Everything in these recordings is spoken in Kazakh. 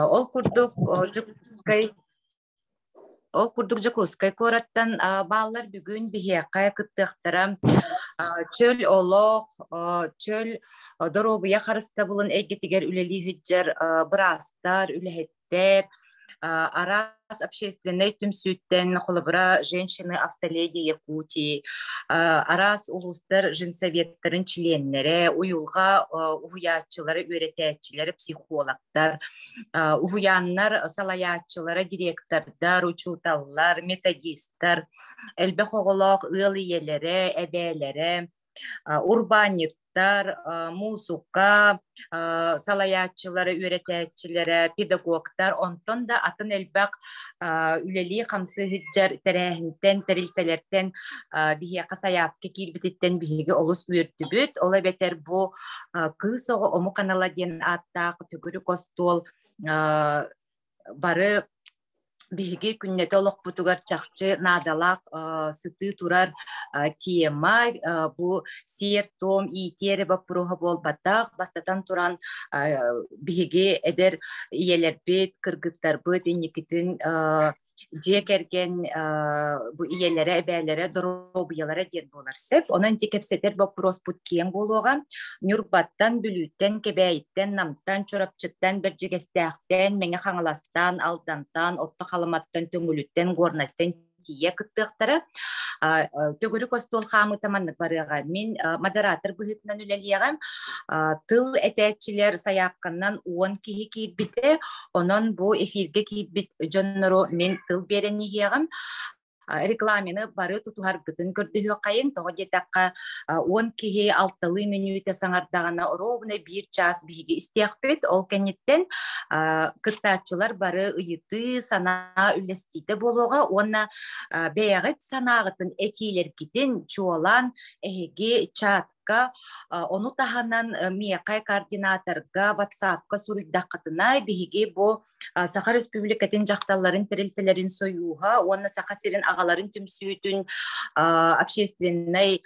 Ол курдук Жакускай кораттан баллар бүгүн бихиякка кыттыктарам чөл олох чөл доробуя харыста булын эгетигер үлели хиджер брастар үлехеттер Арас общественной түмсүттен холобра женщины автоледи Якутии, Арас улустар женсоветтерин членнері, уюлга уhuятчылары, өретәтчілері, психологтар, уhuяннар, салаятчылары, директордар, учуталлар, методисттар, әлбе хоголох ыл иелері, әбәлері, урбаниттар, музыка, салаятчылары, өретәтчілері, педагогтар, онтон да атын әлбәк үлели қамсы хиджар тәрәхінтен, тәрілтелерден бихе қасаяпке кирбететтен бихеге олыс үйіртібіт. Ола бәтер бұ кыз оғы ому канала ден аттақ түгірі костол бары биһиги күннете олох бутугар чахчы надалак сыты турар тема бу сер том итере бапруха болбатак бастатан туран биһиги эдер иелербет кыргыттарбыт инникитин жекерген бу иелере эбээлере доробуялары ден болар сеп онан текепсетер вопрос бут кең болуга нюрбаттан бүлүттен кебейттен намтан чорапчыттан бержегестээхтен меңе хаңаластан алдантан орто халаматтан төңүлүттен горнаттан тие кыттыктары төгөрү костол хамы таманнык барыга мен модератор быһытынан үлелиягам тыл этечилер саякканнан 10 киһи кийбите онон бу эфирге кийбит жонноро мен тыл беренигиягам рекламаны бары тутухар гытын көрдүһү кайын того жетакка 10 киһи 6 минута саңардагана ровно 1 час биги истиякпет ол кенеттен кыттачылар бары ыйыты сана үлестите болуга онна беягыт санагытын этилер китин чуалан эге чатка ону таханан миякай координаторга WhatsApp-ка сурдаккатына биги бу Саха Республикатын жакталларын терилтелерин союга онна Саха сирин агаларын түмсүйтүн общественный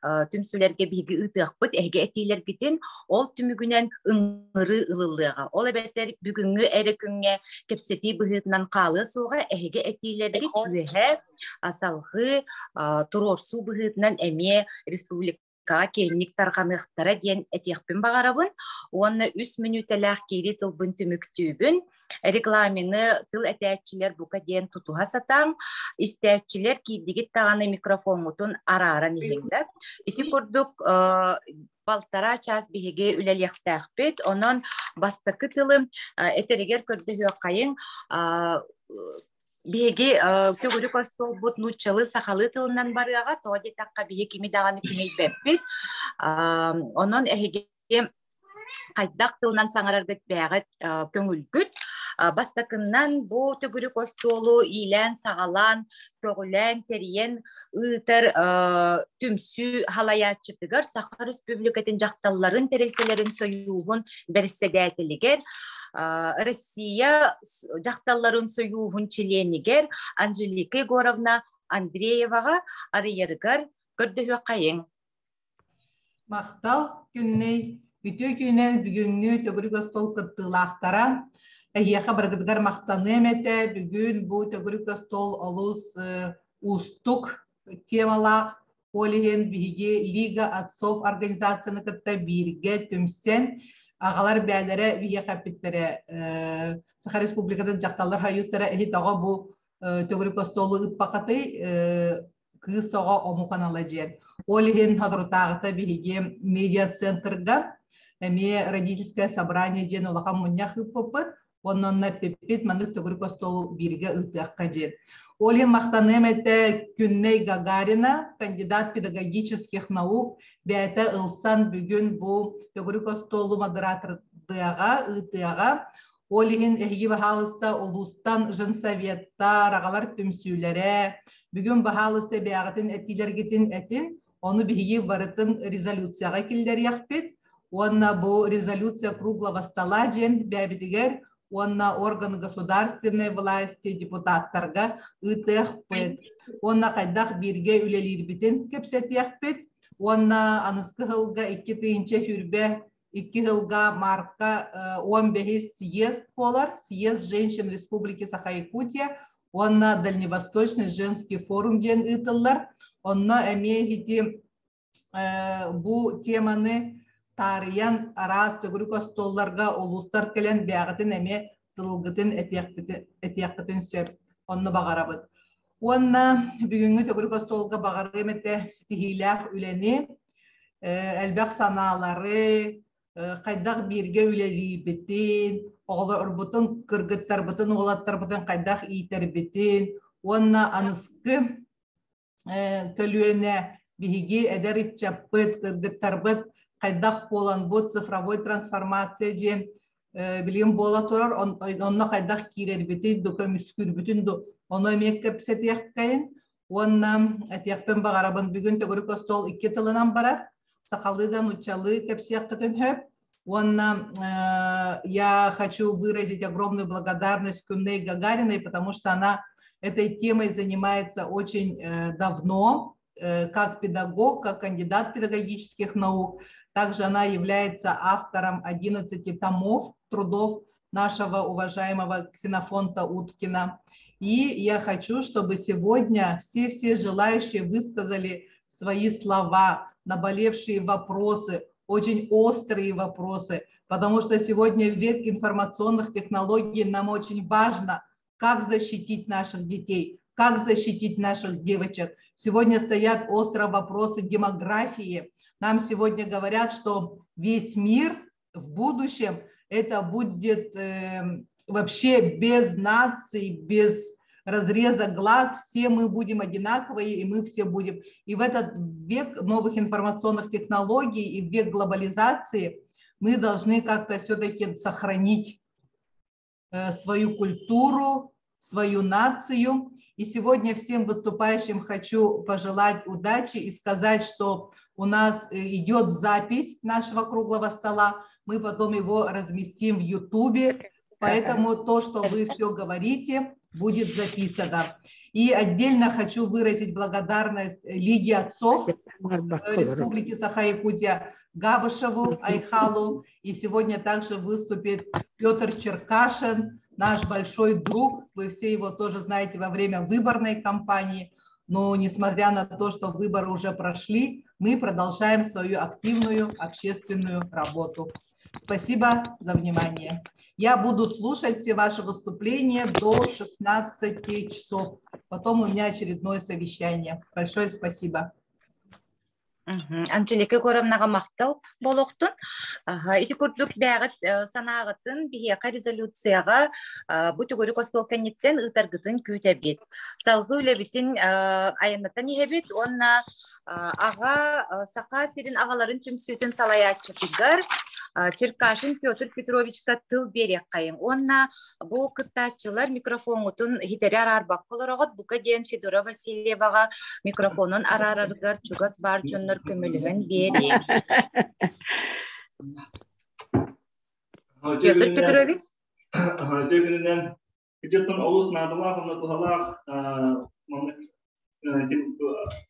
түмсүлерге биги ытыакпыт эге этилер китин ол түмүгүнен ыңыры ылылыга ол эбеттер бүгүнгү эре күнгө кепсети быһытынан калы суга эге этилерге күһэ асалгы турорсу быһытынан эме республика кенник тарганыктара диен этиякпин багарабын онна 3 минуталах кири тылбын түмүктүүбүн рекламины тыл этечилер бука диен тутуха сатаң истечилер кийдигит таганы микрофонмутун арааран илиңдер ити курдук балтара час биһиге үлелиэхтээхпит онон бастакы тылым этеригер көрдөһүө кайын биһиги төгүрү костол бут нуччалы сахалы тылынан барыага тоди такка биһи кими даганы күнөйбеппит онон эһиге кайдак тылынан саңараргыт бээгет көңүлгүт бастакыннан бу төгүрү костолу илэн сагалан көгүлэн териен ытар түмсү халаячытыгар Саха Республикатын жакталларын терилтелерин союугун берседетилигер Россия жакталларын союугун членигер Анжелика Егоровна Андреевага арыярыгар көрдөһүө кайын. Мактал күнней бүтө күнен бүгүнгү төгүрү костол кыттылаактара эйяка баргыдыгар мактаны эмете бүгүн бу төгүрү костол олус устук темалак олиген биги Лига отцов организацияны кытта бирге түмсен агалар бәләре бия капиттере Саха Республикадан жакталар хаюстара эхи тага бу төгүрү костолу иппакаты кыз сога ому канала жер. Олиген хадрутагыта биге медиа центрга эме родительское собрание жен улахан муньях иппыпыт оннонна пеппит мандык төгүрү костолу бирге ытыакка жер. Олиген мактанемете Күнней Гагарина, кандидат педагогических наук, бәйті ылсан бүгін бу төгүрү костолу модератордыга ытыага. Олиген эхиги бахалыста улустан женсоветтар, агалар түмсүлере, бүгүн бахалыста бәягытын этилергитин этин, оны биги барытын резолюцияга килдер яхпет. Онна бу резолюция круглого стола жен бәбидигер, онна органы государственной власти депутаттарга ытыахпет. Онна кайдах бирге үлелирбитин кепсетияхпет. Онна аныскы хылга 2 тыйынча хүрбе 2 yılga marka 15 съезд болар, съезд женщин Республики Саха-Якутия, онна Дальневосточный женский форум ден ытыллар, онна эмехити бу теманы тарыян арас төгүрүк остолларга улустар келен бягытын эме тылгытын этияктын сөп, онны багарабыт. Онна бүгүнгү төгүрүк остолга багары эмете стихилях үлени, элбек санаалары, кайдах бирге үлелибитин, оғларбытын кыргыттарбытын, оғлаттарбытын кайдах ийтербитин, онна аныскы көлүөнө биһиги эдер итчаппыт, кыргыттарбыт, кайдах болан бу цифровой трансформация ден билим бола турар, онна кайдах кирербитин, дөкөмүскүрбүтүн оны эмекке писетияқкайын, онна этияқпен багарабын бүгүн төгүрүк остол 2 тылынан барар, Сахалыдан учалы кепсияқкытын хөп. Я хочу выразить огромную благодарность Кюнней Гагариной, потому что она этой темой занимается очень давно, как педагог, как кандидат педагогических наук. Также она является автором 11 томов трудов нашего уважаемого Ксенофонта Уткина. И я хочу, чтобы сегодня все желающие высказали свои слова, наболевшие вопросы, очень острые вопросы, потому что сегодня в век информационных технологий нам очень важно, как защитить наших детей, как защитить наших девочек. Сегодня стоят острые вопросы демографии. Нам сегодня говорят, что весь мир в будущем это будет вообще без наций, без разреза глаз, все мы будем одинаковые, и мы все будем. И в этот век новых информационных технологий и в век глобализации мы должны как-то все-таки сохранить свою культуру, свою нацию. И сегодня всем выступающим хочу пожелать удачи и сказать, что у нас идет запись нашего круглого стола. Мы потом его разместим в YouTube. Поэтому то, что вы все говорите, будет записано. И отдельно хочу выразить благодарность Лиге отцов Республики Саха-Якутия Габышеву, Айхалу. И сегодня также выступит Петр Черкашин, наш большой друг. Вы все его тоже знаете во время выборной кампании. Но несмотря на то, что выборы уже прошли, мы продолжаем свою активную общественную работу. Спасибо за внимание. Я буду слушать все ваши выступления до 16 часов. Потом у меня очередное совещание. Большое спасибо. Анжелика Горовнаға мақтал болуқтын. Ити күрдік бәғіт санағытын бейеқа резолюцияға бұты көрік остол кәнеттен ұтарғытын көйтәбет. Салғы өлебетін айынаттан ехебет, онна аға сақа серін ағаларын түмсүйтін салаятчытыгар Черкашин Петр Петровичка тыл берек қайын. Онна бұл кыттачылар микрофонғытын хитерер арбақ қылырағыт, бұқа ден Федора Васильеваға микрофонын арарарғар чугас бар чоннар көмілігін берек. Петр Петрович? Тегінінен, күдеттің олыс надылақ, оны бұғалақ,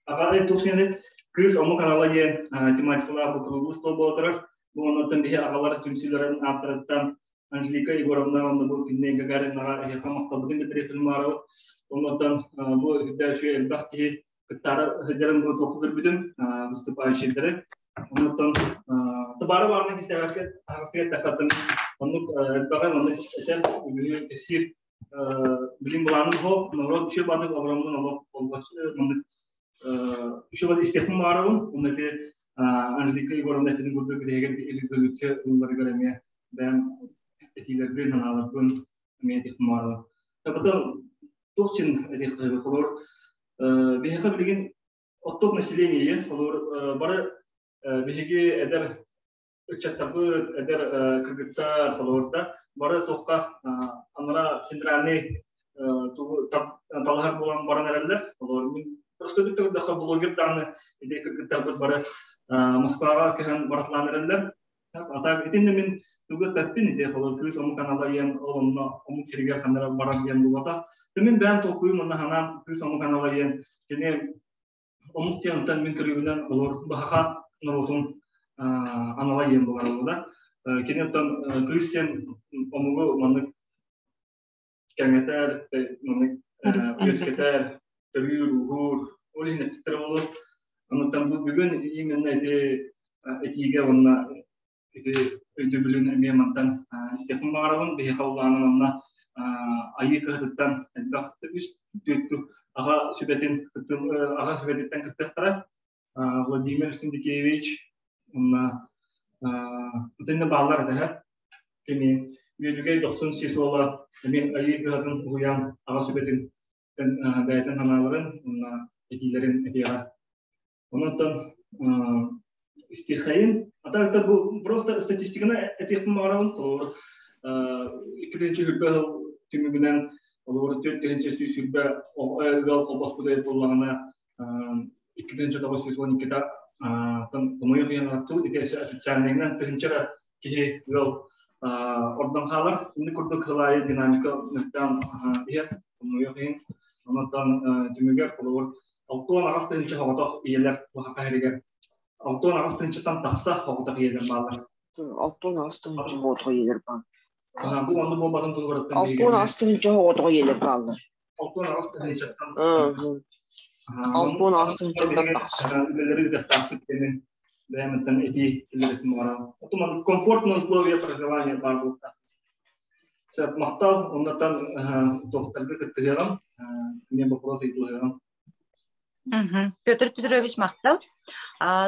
ағадай тұқсенет, кыз омы канала ен тематикалар бұқырылы стол болатырар. Оннан бихе ағалар түмсілерін авторыттан Анжелика Егоровна онны бұл Кюнней Гагаринаға ехқа мақтабыдың бітіретін марауы. Оннан бұл үддәші әлбақ кейі күттары үддерін бұл тоқы көрбідің выступающийлері. Оннан тұбары барының кестәвәкі ағыстығы тақатын. Оннық әлбағын онны әтен үгілі тәсір білім бұланың бұл. Оннан үші бадық Аврамның олық болғачы. Үші бады істетін марауын. Анжелика Егоровна этini burada bir rezolüsiya bunları görmeye ben etilerden hanalardan meydihtim var. Tabii toçin etihleri olur. Biheka bilgin ottok nasileniye olur. Bara bihegi eder uçaktabı eder kırgıtlar olur da bara tokka anlara sindirani talhar bulan bara nereler olur. Просто bir daha blogger tane ede kırgıtlar bara Moskvaga köhen baratlanırlar. Atak etinde min tugut tatbin ide falan kız omu kanalda yen olumlu omu kirger kanalda baran yen bulata. Temin ben tokuyum ona hanan kız omu kanalda yen. Kene omu tiyantan min kirgünden olur. Bahakan nurutun анала ен боларында. Кенеттен Кристиан омугу маннык кеңетер, маннык университетер, төвүр, ухур, олин эттер болуп, анан бу бүгүн именно этиге онна өйдөбүлүн эмемантан истепин багарабын, бехи халлаанын онна айы кыһытыттан элбахты үс түттү ага сүбетин ага сүбетиттен кыттыктара Владимир Синдикевич онна тenne bağlar da kimi yüzüge 98 ola emin ayı kıhadın uyan ağa sübedin bayatın hanaların etilerin ediyor. Ondan istihayın hatta bu просто статистиканы etip mağaranın olur. İkinci hübbe tümünden olur dördüncü hübbe o aygal kabas budayı kullanana ikinci kabas yüzünü kita там помоё финансовый дикесе официальныйнан тыгынчара кихи гол ордон халар инде курдук халай динамика нектан ия помоё фин онотан түмүгер болор автон агастынча хаватак иелер вахахариге автон агастынчатан такса хаватак иелер балар автон агастынча хаватак иелер бар бу анды болбадын турбараттан автон агастынча хаватак иелер бар автон агастынчатан Altın astınçadan taksa. Ülkeleri de takip edin. Beğenmeden eti iletim var. Otomatik комфортно условия проживания бар burada. Sen maqtal ondan doktorga gittiğim. Ne вопрос ediyorum. Петр Петрович мақтал.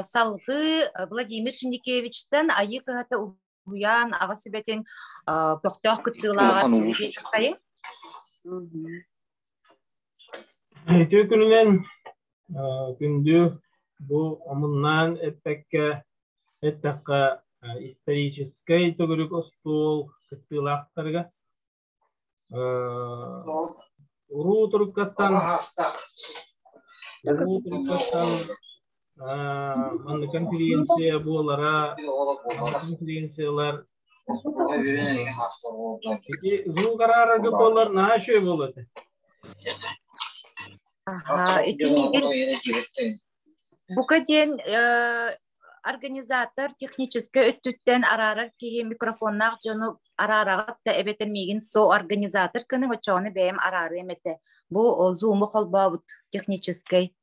Салгы Владимир Шиндикевичтен айы кыһата уян аға сөбетин пөхтөөх кыттыылааға тайын. Түйкүнүнен күндү бу омуннан эппекке эттакка исторический төгүрүк остул кыттыылаактарга уруу туруккаттан манны конференция буолара конференциялар зул карарга болар наашөй болот. Букаден организатор технический өттүттен арарар кеге микрофоннақ жону арарағат да эбетермеген со организатор кының очоны бәйім арары емете. Бу зумы қолбабыт технический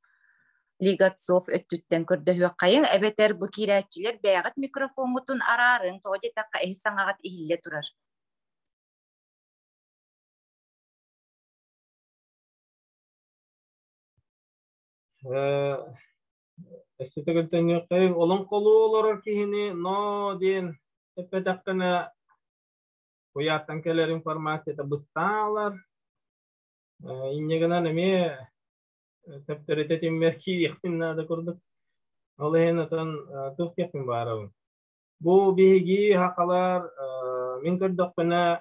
лигатсов өттүттен көрді қайын эбетер бу кирәтчілер бәйғат микрофонғытын арарын тоғыде таққа эхсаңағат ихилле турар. Эстетегелтен кайын олон колу олорор кихини но ден эппетаккана куяттан келер информацията бысталар иннегенан эме тептерететин мерки ихтиннада курдук ол энатан туфтекин барабын бу биги хакалар мен көрдөкпена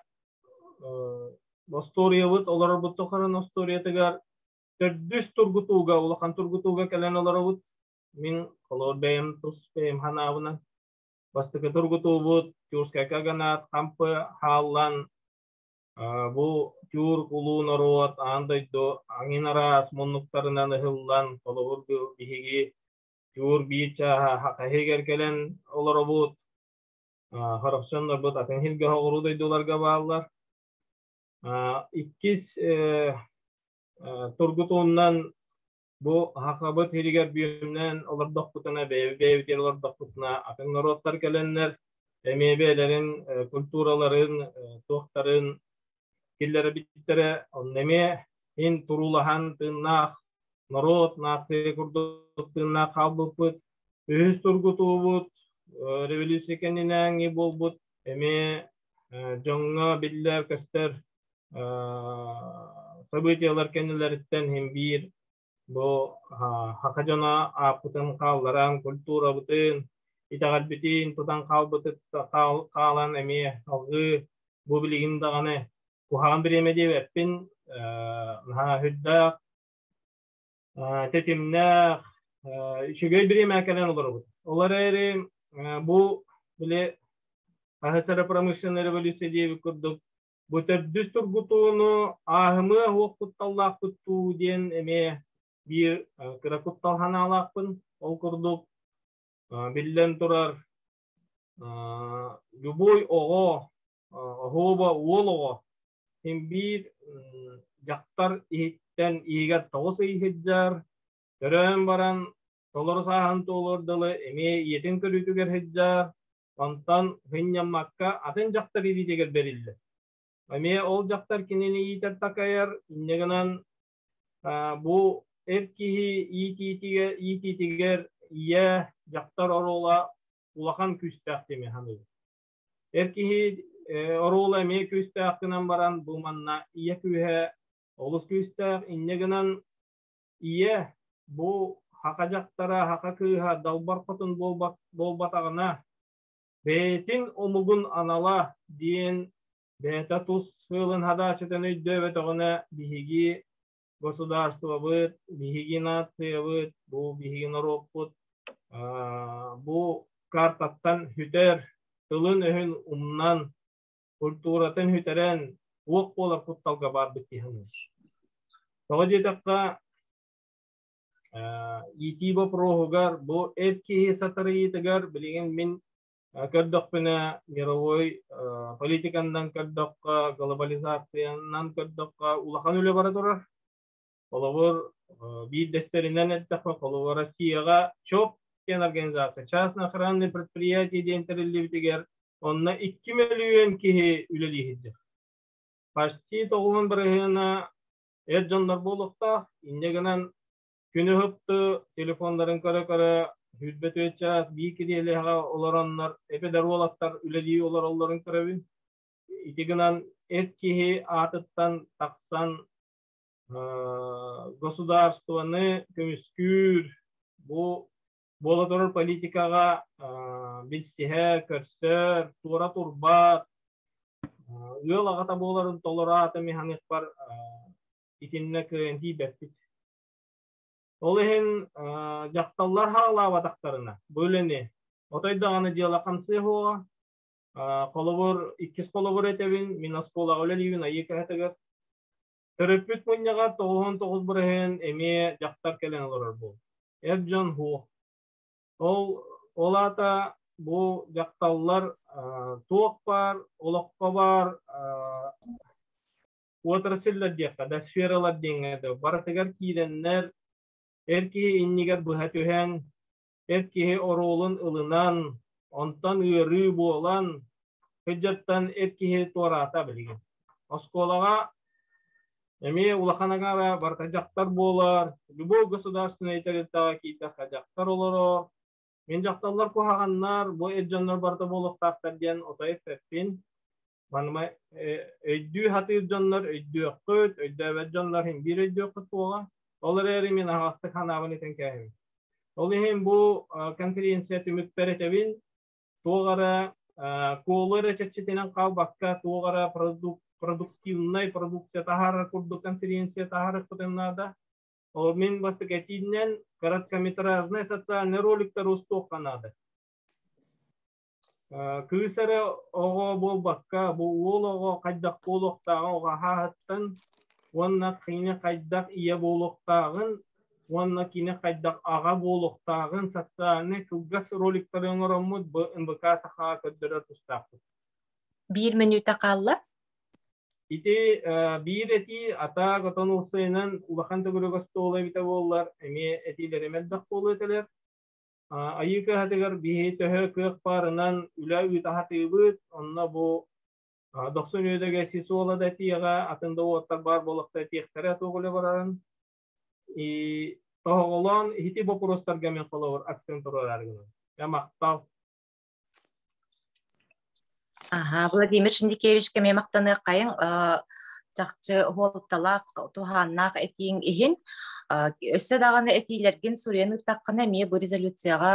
осториябыт олорор буттукарын осториятыгар Düz turgutuga, ulakan turgutuga kelen olarak min kalau bem terus bem hanavna, pasti ke turgutubut, jurus kekaganat, kampe halan, bu jur ulu narot, anda itu angin aras, monuk karena nehilan, kalau urdu bihigi jur bica hakiger kelen olarak harapsan dapat akan hilga urudu itu larga balar, ikis Turgutundan bu hakabat heriger büyümden olur dokutuna beyvdir olur dokutuna akın narotlar gelenler emebelerin kulturaların tohtarın killeri bittere onneme in turulahan tınnak narot nakı kurduk tınnak halbuput ühüs turgutubut revolüsyon kendine bolbut eme jonga biller köster Событиялар kendileritten hem bir bu hakajana apıtın kalların kultura bütün itaat bütün tutan kalbıtı kalan emi algı bu bilgin dağını kuhan bir emedi vepin hüdda tetimne şügey bir emekelen olur bu. Onları bu bile ahesara pramışın revolüsyon diye kurduk. Bu düz turgutunu ahımı hukuktallah tuttu diyen eme bir kırakuttal hanalakpın ol kurduk bilden turar любой ого хоба уолого hem bir jaqtar ihitten igat toğusu ihidjar törön baran tolor sahan tolor dalı eme yetin körütüger hidjar ondan hınyammakka atın jaqtar iditeger berildi eme ol jaqtar kinini iter takayar inneganan bu erkihi ititiger iya jaqtar orola ulakan küstaqtimi hanı erkihi Orula eme küstağından baran bu manna iya kühe olus küstağ innegenan iya bu hakajaktara hakakıha dalbar kotun bolbatağına betin omugun anala diyen beta tus sığılın hadaçeten öydövet oğuna bihigi gosudārstuvabıt, bihigi natsıyabıt, bu bihigi noroput, bu kartattan hüter tılın öhün umnan kulturatan hüteren uaq bolar kuttalga bar bittihanı. Soğa jedakka itiba prohugar bu etkihi satarıyıtıgar bilingen min kaddaqpina miraway politikandan kaddaqqa globalizasiyandan kaddaqqa ulakan öyle baraturar. Olabur bir desterinden ettakka kolabur Rossiyaga çok ken organizasiya. Частный охранный предприятие дентерилли битигер Onunla 2 milyon kişi üleliydi. Başti toğumun birihine ercanlar bolukta, innegenan günü hıptı, telefonların kara hüzbet öçağız, bir kidiyeli olaranlar, epeder olatlar üleliyi olar onların karabin. İtigenan etkihi atıttan taksan gosudārstvanı kömüskür, bu Bolador politikaga bilsihe, körsör, tuğra turbat, yol ağata boların tolerata mehanik var itinne köyenti bektit. Olehin jaktallar hala vataktarına, böyleni. Otaydağını diyalakan sehoa, kolobor, ikis kolobor etevin, minas kola olelivin ayıka heteger. Teröpüt munyaga 99 bırehen eme jaktar kelen olarar bu. Ercan hu. Olata bu jaktallar tuğuk var, olakka var, watersiller diyaka, da sferalar diyengede. Barategar kirenler, erkihi inniger buhatühen, erkihi orolun ılınan, ondan ürü boğulan, hüccattan erkihi tuarata bilgin. Oskolaga, emi ulakanaga barta jaktar boğular, bu gosudārstvenay iteritaga kita jaktar oloro. Men jaktallar kuhaganlar, bu erjanlar barta bolup taqtar diyen otayıp etpin. Manma öydü hatı erjanlar, öydü ökküt, öydü erjanlar hem bir öydü ökküt boğa. Olar eri men ahastık hanavın eten kâhim. Olar hem bu konferensiya tümükper etevin, tuğara koğular eçetçetinen qav bakka, tuğara produktivnay, produksiya tahara kurdu konferensiya tahara kutenada. O men bastık etinden kороткометражный социальный роликтер устук канады. Küsere oğa bol bakka, bu oğla kaydak boluqtağın oğa hahattın, onunla kine kaydak iya boluqtağın, onunla kine kaydak ağa boluqtağın soциальный kılgas roliklerin oramud bu ınbıka sağa köddüre tustaqtı. 1 minuta kallı. İti bir eti ata gatan olsaynan ulakan tagurugasta olay bita bollar, emi etileri meddak bolu eteler. Ayıka hatigar bihi töhö kök parınan üla ütahatibıt, onna bu 90 ödege sisi olada etiyaga atında otar bar bolakta etiyektere toğule bararın. Toğulan hiti bokurostar gamen kolawar aksen turarargının. Ya maqtav. Aha, Vladimir Şindikevich keme maqtanı qayın жақчы холталақ туханнақ этиң иһин өссө даганы этилерген сурен ытаккана ме бу резолюцияга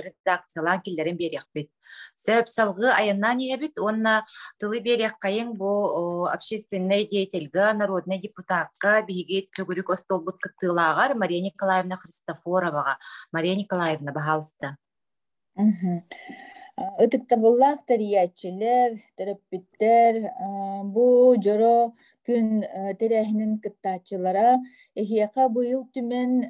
редакциялан киллерин берекпит. Себеп салгы айынан ебит, онна тылы береккайын бу общественный деятельга, народный депутатка биги төгүрүк остолбут кыттылагар Мария Николаевна Христофоровага. Мария Николаевна, бахалыста. Ытыктабыллах тариячилер, терапевттер, бу жоро күн терехинин кыттачылара эхияка быйыл түмен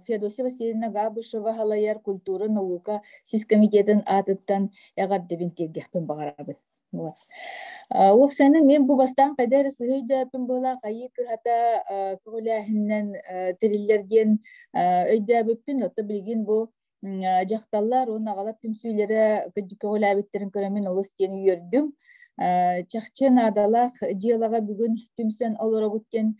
Феодосия Васильевна Габышева халаяр культура наука сискомитетин атыттан ягардыбин тегдехпен багарабын. Уф сенин мен бу бастан кайдар сыйдапын була кайык хата көләһиннән териллерген өйдәбеппин ота билген бу жакталлар он агалап түмсүйләре көләбиттерин көрәмен олыс тени йөрдүм. Чахчы надалах жиялага бүгүн түмсен олора бүткен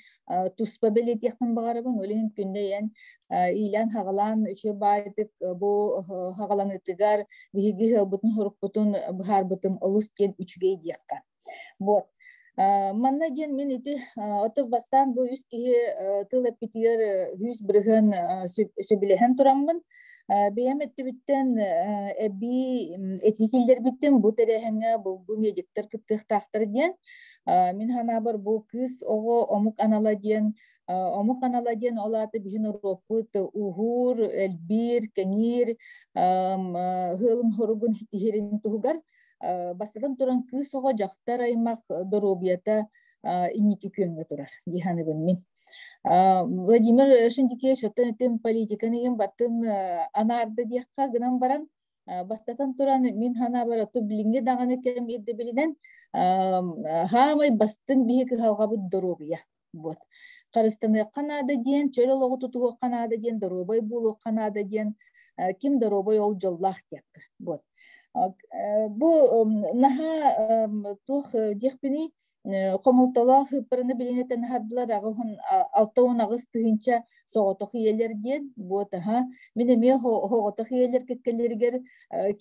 туспа белет яхын багарабын олен күндәен илан хагалан үче байдык бу хагалан ытыгар биги хылбытын хорукпутун бахар бутун олус кен үчгей диякка. Вот. Манна ген мен ити отов бастан бу үс ки тылапитер хүс бирген сөбилеген тураммын. Бейәмәтті біттен әбі этикилдер біттен бұ тәрәхіңі бұл медиктер күттіқ тақтыр ден. Мен хана бар бұл кыз оғы омук анала ден олаты бігін ұрапыт ұғыр, әлбір, кәңір, ғылым хоругын херін тұғығар. Бастатан тұран кыз оғы жақтар аймақ доробията иннекі көнгі тұрар. Диханы бін мен. Владимир Шиндике шоттан тем политиканы батын анарды диякка гынан баран бастатан туран мин хана бара то билинге даганы кем идде билинен хамай бастын биһике халгабы дорогия вот Карыстаны Канада диен чөлөлөгө тутугу Канада диен доробой булу Канада диен ким доробой ол жоллах диякка вот бу наха тух дихпини Комултала хыпырыны билинетен хардылар ағын алтауын ағыз тыгынча соғытық иелер ден. Вот, менеме хоғытық иелер кеткелергер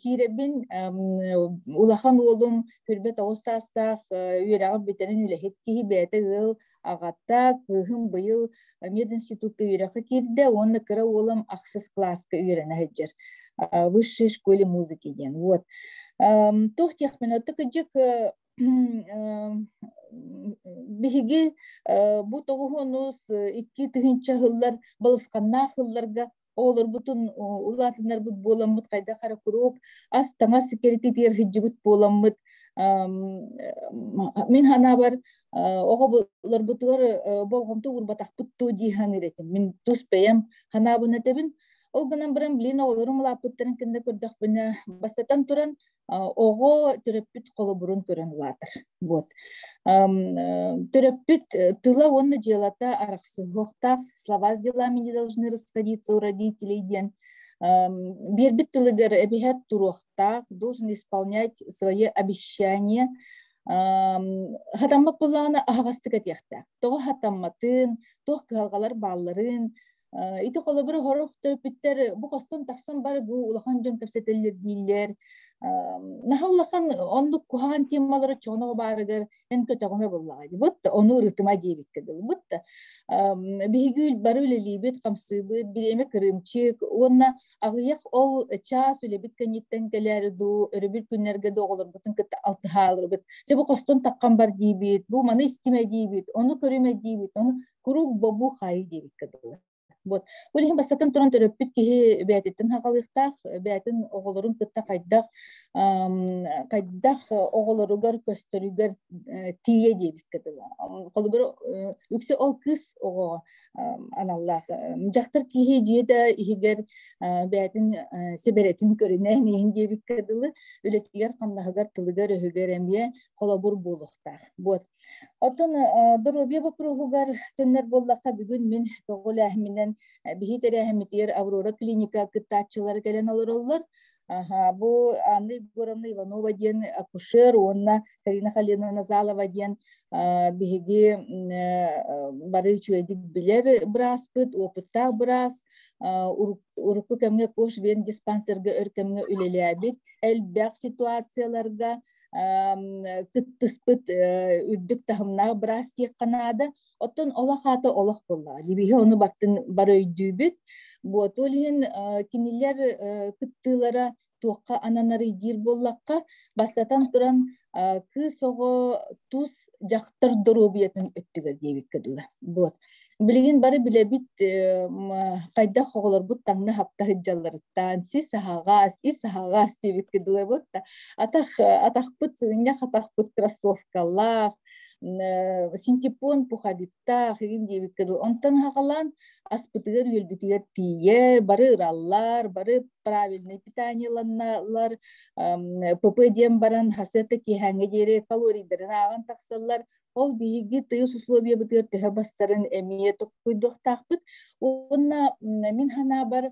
кейребін улахан олым көрбет ауыстастақ үйерағын бетерін үләхет кейі бәті ғыл ағатта күйім бұйыл мединститутты үйерақы керді, оны кірі олым ақсыз класска үйерені әджер. Высшей школе музыки ден. Вот. Тоқ текмен отты күджік биһиги бу тогуһунус икки тыгынча хыллар балысканна хылларга олар бутун улатынар бут боламмыт кайда хара курук астаңа секретитер хиджибут боламмыт мен хана бар оголар бутугар болгомту урбатакпытту дихан иретим мен туспаям хана бунатебин ол гынан баран билин олорум лапыттарын кинде көрдөх бина бастатан туран ого терапевт коло бурун көрөн улатыр. Вот. Терапевт тыла онна делата араксы хохтах, слова с делами не должны расходиться у родителей ден. Бербит тылыгар эбихат турохтах должен исполнять свои обещания. Хатамма пулана агастыка тяхта. То хатамматын, то калгалар балларын. Ити коло бир хорох терапевттер бу костон таксан бар бу улахан жон кепсетелер дийлер. Нахаулахан ондук кухан темалары чоно барыгар эн көтөгөмө буллагы. Вот ону рытыма дебит кедил. Вот бигүл барылы либет камсыбыт биреме кырымчык. Онна агыяк ол час үлебит кенеттен келер ду өрбүр күннерге доголор бутун кет алты халыр бит. Жебу костон таккан бар дебит. Бу маны истиме дебит. Ону көрөмө дебит. Ону курук бобу хай дебит кедил. Вот. Улихин басатын туран төрөппүт кихи бәтеттен хақалықтақ, бәтін оғылырын күтті қайдақ оғылырыгар көстөрүгар тие дейбік кеділа. Қолы бір үксе ол кыз оғыға аналлах. Жақтар кихи жейді ихигер бәтін себеретін көрінен ейін дейбік кеділі, үлеттігер қамнағығар тылығар өйігер әмбе қолы бұр болуқтақ. Вот. Отын дұрубе бұпырғығар түннер боллаққа бүгін мен тоғыл әхімінен бихи тәрі әхіметтер Аврора клиника кыттатчылары кәлен олар олар. Бу Анна Егоровна Иванова ден акушер, онна Карина Халиновна Залова ден бихиги бары чуэдик билер браспыт, опытта брас, урукку кәмге кош бен диспансерге өр кәмге үлелі әбит, әлбәк ситуацияларға кыттыспыт үрдік тахымнағы брас тек қанады, оттон олақаты олақ болла. Дебихе оны бақтын бары өйдүйбіт. Вот, олген кинилер кыттылара туаққа ананары дир боллаққа бастатан туран кыз оғы туз жақтыр дұрубиятын өттігер дейбік кеділі. Вот. Білген бары білебіт қайда хоғылар бұд таңны хаптағы жалларыттан си сағағас, и сағағас дейбік кеділі бұд. Атақ бұд сығында қатақ бұд кроссовкалақ, синтепон пухабитта хигин дейбик кедил онтан хағалан аспытыгар үйелбитигер тие бары ыраллар бары правильный питанияланналар ПП дем баран хасырты киханге дере калорийдерин аган таксаллар ол биги тыйыс условия битер төһө бастарын эмие токуйдуктакпыт онна мин хана бар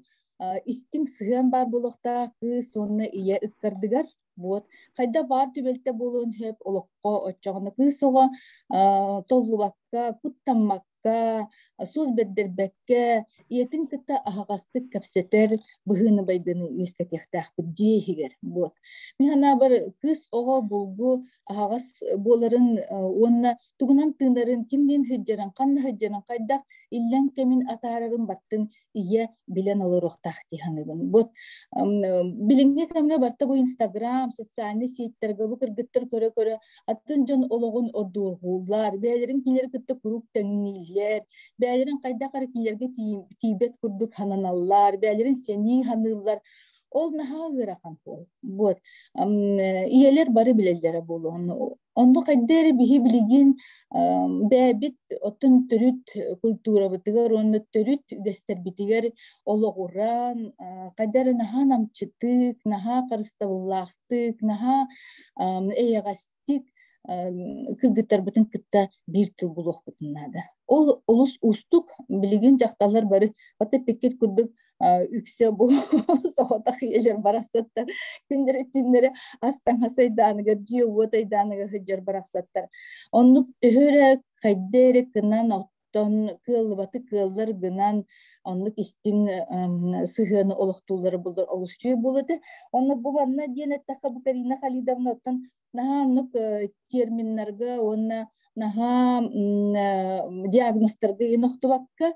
истим сыган бар болохта кыз онна ие ыккардыгар. Вот. Хайда бар түбелте болуын хеп олыққа отчағыны кысоға толлубакка, куттаммакка, сөз бердербекке, иетін кітті ағағастық кәпсетер бұғыны байдыны өскәтектәқ бір дейгер. Вот. Механа бар кыс оға болғы ағағас боларын онына тұғынан тыңдарын кімден хүджерін, қанны хүджерін қайдақ иллен кемин атарарын баттын ие билен олар оқтақ дейханығын. Вот. Билінге кәміне барта бұл Инстаграм, социальный сеттерге бұл кіргіттір көрі-көрі атын жон олығын ордуырғулар, бәлерін келер күтті күрік тәңнейлер, бәлерін қайда қары келерге тейбет күрдік хананалар, бәлерін сені ханылар. Ол наға ғырақан бол. Вот. Иелер бары білелері болу. Онды қайдары бігі білеген бәбіт отын түріт культура бітігер, онды түріт үгестер бітігер олығыран, қайдары наға намчытык, наға қарыстабыллақтык, наға әйағастык, кыргыттар бытын кытта бир тыл булох бутуннада. Ол улус устук билеген жакталар бары ата пекет курдук үксе бу соотак елер барасаттар. Күндер түннери астан хасайданыга жиотайданыга хыжар барасаттар. Онну төһөрө кайдере кынан оттон кылбаты кыллар гынан онну истин сыгыны олохтулары булдар олусчу булды. Онну бу ванна дене такабы Карина Халидовна оттон наха нук терминнарга онна наха диагностарга инохтубакка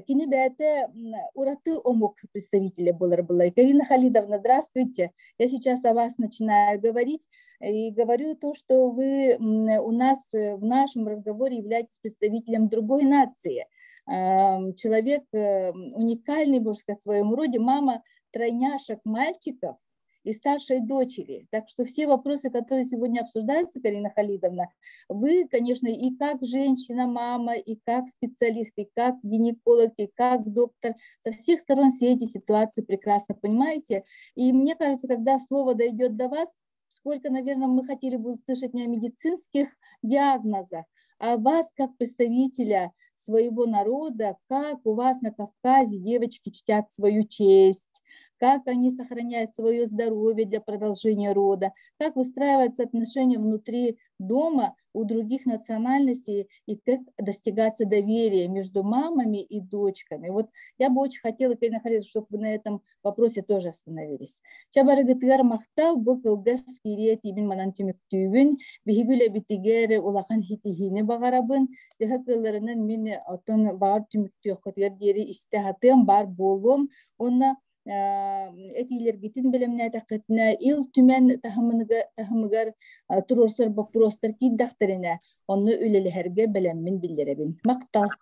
кини бәте ураты омук представители была. Карина Халидовна, здравствуйте. Я сейчас о вас начинаю говорить и говорю то, что вы у нас в нашем разговоре являетесь представителем другой нации. Человек уникальный, можно сказать, в своем роде, мама тройняшек мальчиков и старшей дочери. Так что все вопросы, которые сегодня обсуждаются, Карина Халидовна, вы, конечно, и как женщина, мама, и как специалист, и как гинеколог, и как доктор, со всех сторон все эти ситуации прекрасно понимаете. И мне кажется, когда слово дойдет до вас, сколько, наверное, мы хотели бы услышать не о медицинских диагнозах, а о вас как представителя своего народа, как у вас на Кавказе девочки чтят свою честь, как они сохраняют свое здоровье для продолжения рода, как выстраиваются отношения внутри дома у других национальностей и как достигаться доверия между мамами и дочками. Вот я бы очень хотела, Карина Халидовна, чтобы вы на этом вопросе тоже остановились. Чабарыгытыгар мақтал бұл кылгас кирет ибн манан түміктүйбін, бігігілі бітігер улахан хитихini бағарабын, бігі кылларынан мен отын бағар түміктүй қотығар дері истихатым бар болым, онна этилер гитин белемне тақытына ил түмен тахымыгар турорсыр бақпыростар кейдақтарына оны өлелерге белеммен білдеребін. Мақтал.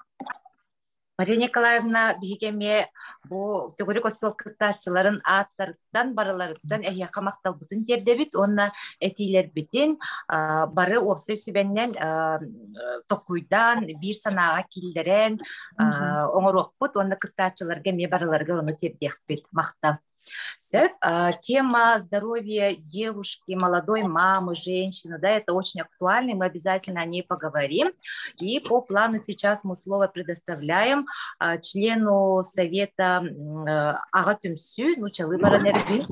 Мария Николаевна бігеме бұл төгірі костолқыттачыларын аттарыттан, барыларыттан әйяқа мақтал бұтын тердебіт, онна әтейлер бітін бары опсы сүбеннен тоқуйдан бір санаға келдерен оңыр оқпыт, онна қыттачыларға ме барыларға оны тердеқ біт, мақтал. Тема здоровья девушки, молодой мамы, женщины, да, это очень актуально, мы обязательно о ней поговорим. И по плану сейчас мы слово предоставляем члену совета Агатумсю, Нучалы Баранервин,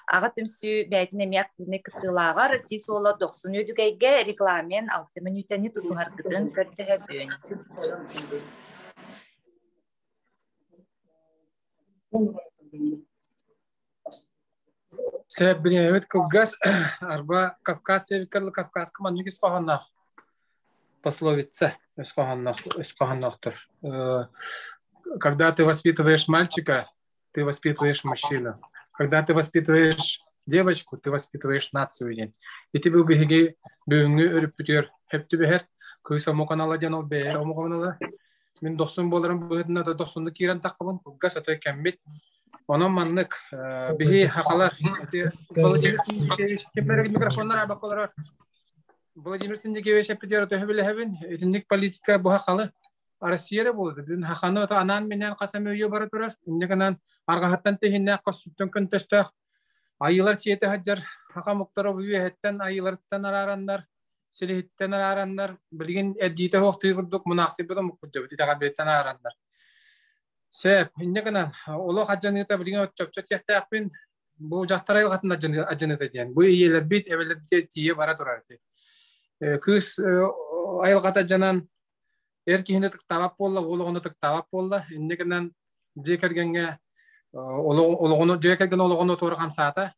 Агатумсю бәйтіне мәктіне кіттілаға Россия солы 90 өдігейге регламент 6 минутені тұтуғарғыдың көрдігі бөйін. Себеп биневет Кавказ, арба Кавказ себекерлі Кавказ кыман югес қоғаннақ пословица, өскоғаннақтыр. Когда ты воспитываешь мальчика, ты воспитываешь мужчину. Когда ты воспитываешь девочку ты воспитываешь нацию ден. И тебе убеги бүйүңү өрүп бүтөр хепти бехер кыйса моканала ден ол бе омоканала мен досун боларым быдына да досунду кирен такыбын гаса той кембит онон маннык бихи хакалар Владимир Синдикевич кемберге микрофондар абакалар Владимир Синдикевич эпидер төһбеле хебин этник политика бу хакалы Россия болды. Бүгін хақаны анан менен қасам өйе бара тұрар. Иннегенен арғахаттан техинне қосуттан күн төстөк. Айылар сиеті хаджар хақа мұқтары бұйы әттен айыларттан арарандар, селихиттен арарандар, білген әддейті хоқты құрдық мұнақсибі да мұқпыд жабы, титаға беттен арарандар. Сәп, иннегенен олы хаджаныта білген өтчөпчөт яқтақпен бұл жақтар айылғатын аджаныта дейін. Бұл иелер бет, әбелер бет тие бара тұрар. Күз айылғата жанан Эркихине тактабап болла, олоғыны тактабап болла. Иннегенен жекергенге олоғыны торы қамсаата.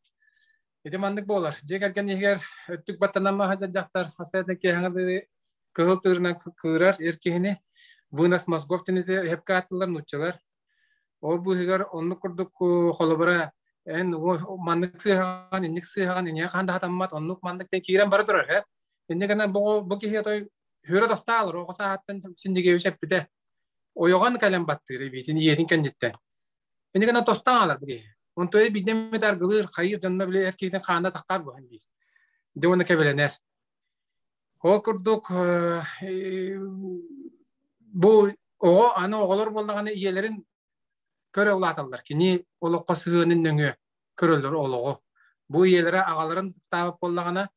Етемандық болар. Жекерген егер өттік баттанама хаджа жақтар асайдың кейхаңады кығыл тұрына күйрар эркихине Вынас Московтенеде хепка атылар нұтчылар. Ол бұл егер онны күрдік қолыбыра мандық сыйған, иннік сыйған, инне қанды хатаммат, оннық мандықтен кейрен бары тұрар. Иннегенен бұл кейхе той Hürü dostalır, o saatten Sindikevich hepide. Oyağın kalem battırı, bitin yerin kendette. Şimdi gene dostan alır bu gibi. Onu toy bir dem medar gılır, hayır canına bile erkeğin kanında takar bu hangi. De onu kebelenler. O kurduk bu o ana oğullar bolduğunu iyelerin köre ulatallar ki ni olu qasığının nöngü körölür oluğu. Bu iyelere ağaların tabip bolduğuna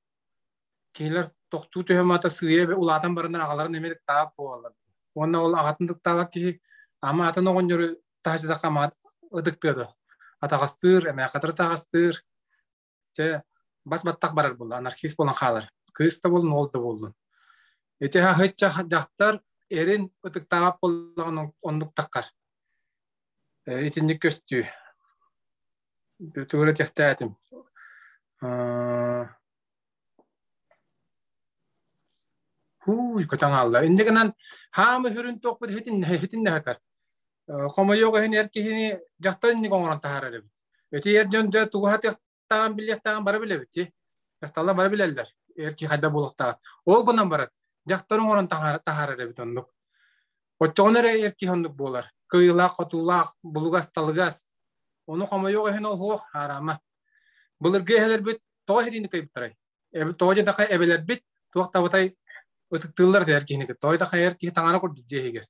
kiler toxtu töhmata sığıya ve ulatan barından ağaların emelik tabip bollar. Onu ol ağatındık tabak ki ama atan oğun yürü tahcıda qamat ıdıktırdı. Atağastır, emeğe kadar atağastır. Bas battak barar boldu, anarkist bolan xalar. Kıyısta bolun, oldu bolun. Ete ha hıtça jaqtar erin ıdık tabap bolduğunu onduk takkar. Etindik köstü. Tügüret yaxtayatim. Huy, kötän Allah. Indegenen hamı hürün toqbut hetin ne hatar. Qoma yoga hen erkehini jaqtar indi qoңорон tahar edip. Eti erjon ja tuğat yaxtan bilyaqtan bara bilebiti. Yaxtalar bara bilelder. Erki hada boluqta. O gunan barat. Jaqtar qoңорон tahar edip onduk. Oçonere erki onduk bolar. Kıyla qotulaq bulugas talgas. Onu qoma yoga hen ol hoq harama. Bulurge heler bit tohidini kayıptaray. Toja da kay ebeler bit tuaqta batay Ötüktüller de erkeğini ki. Toyda kay erkeği tağana kurdu cehiger.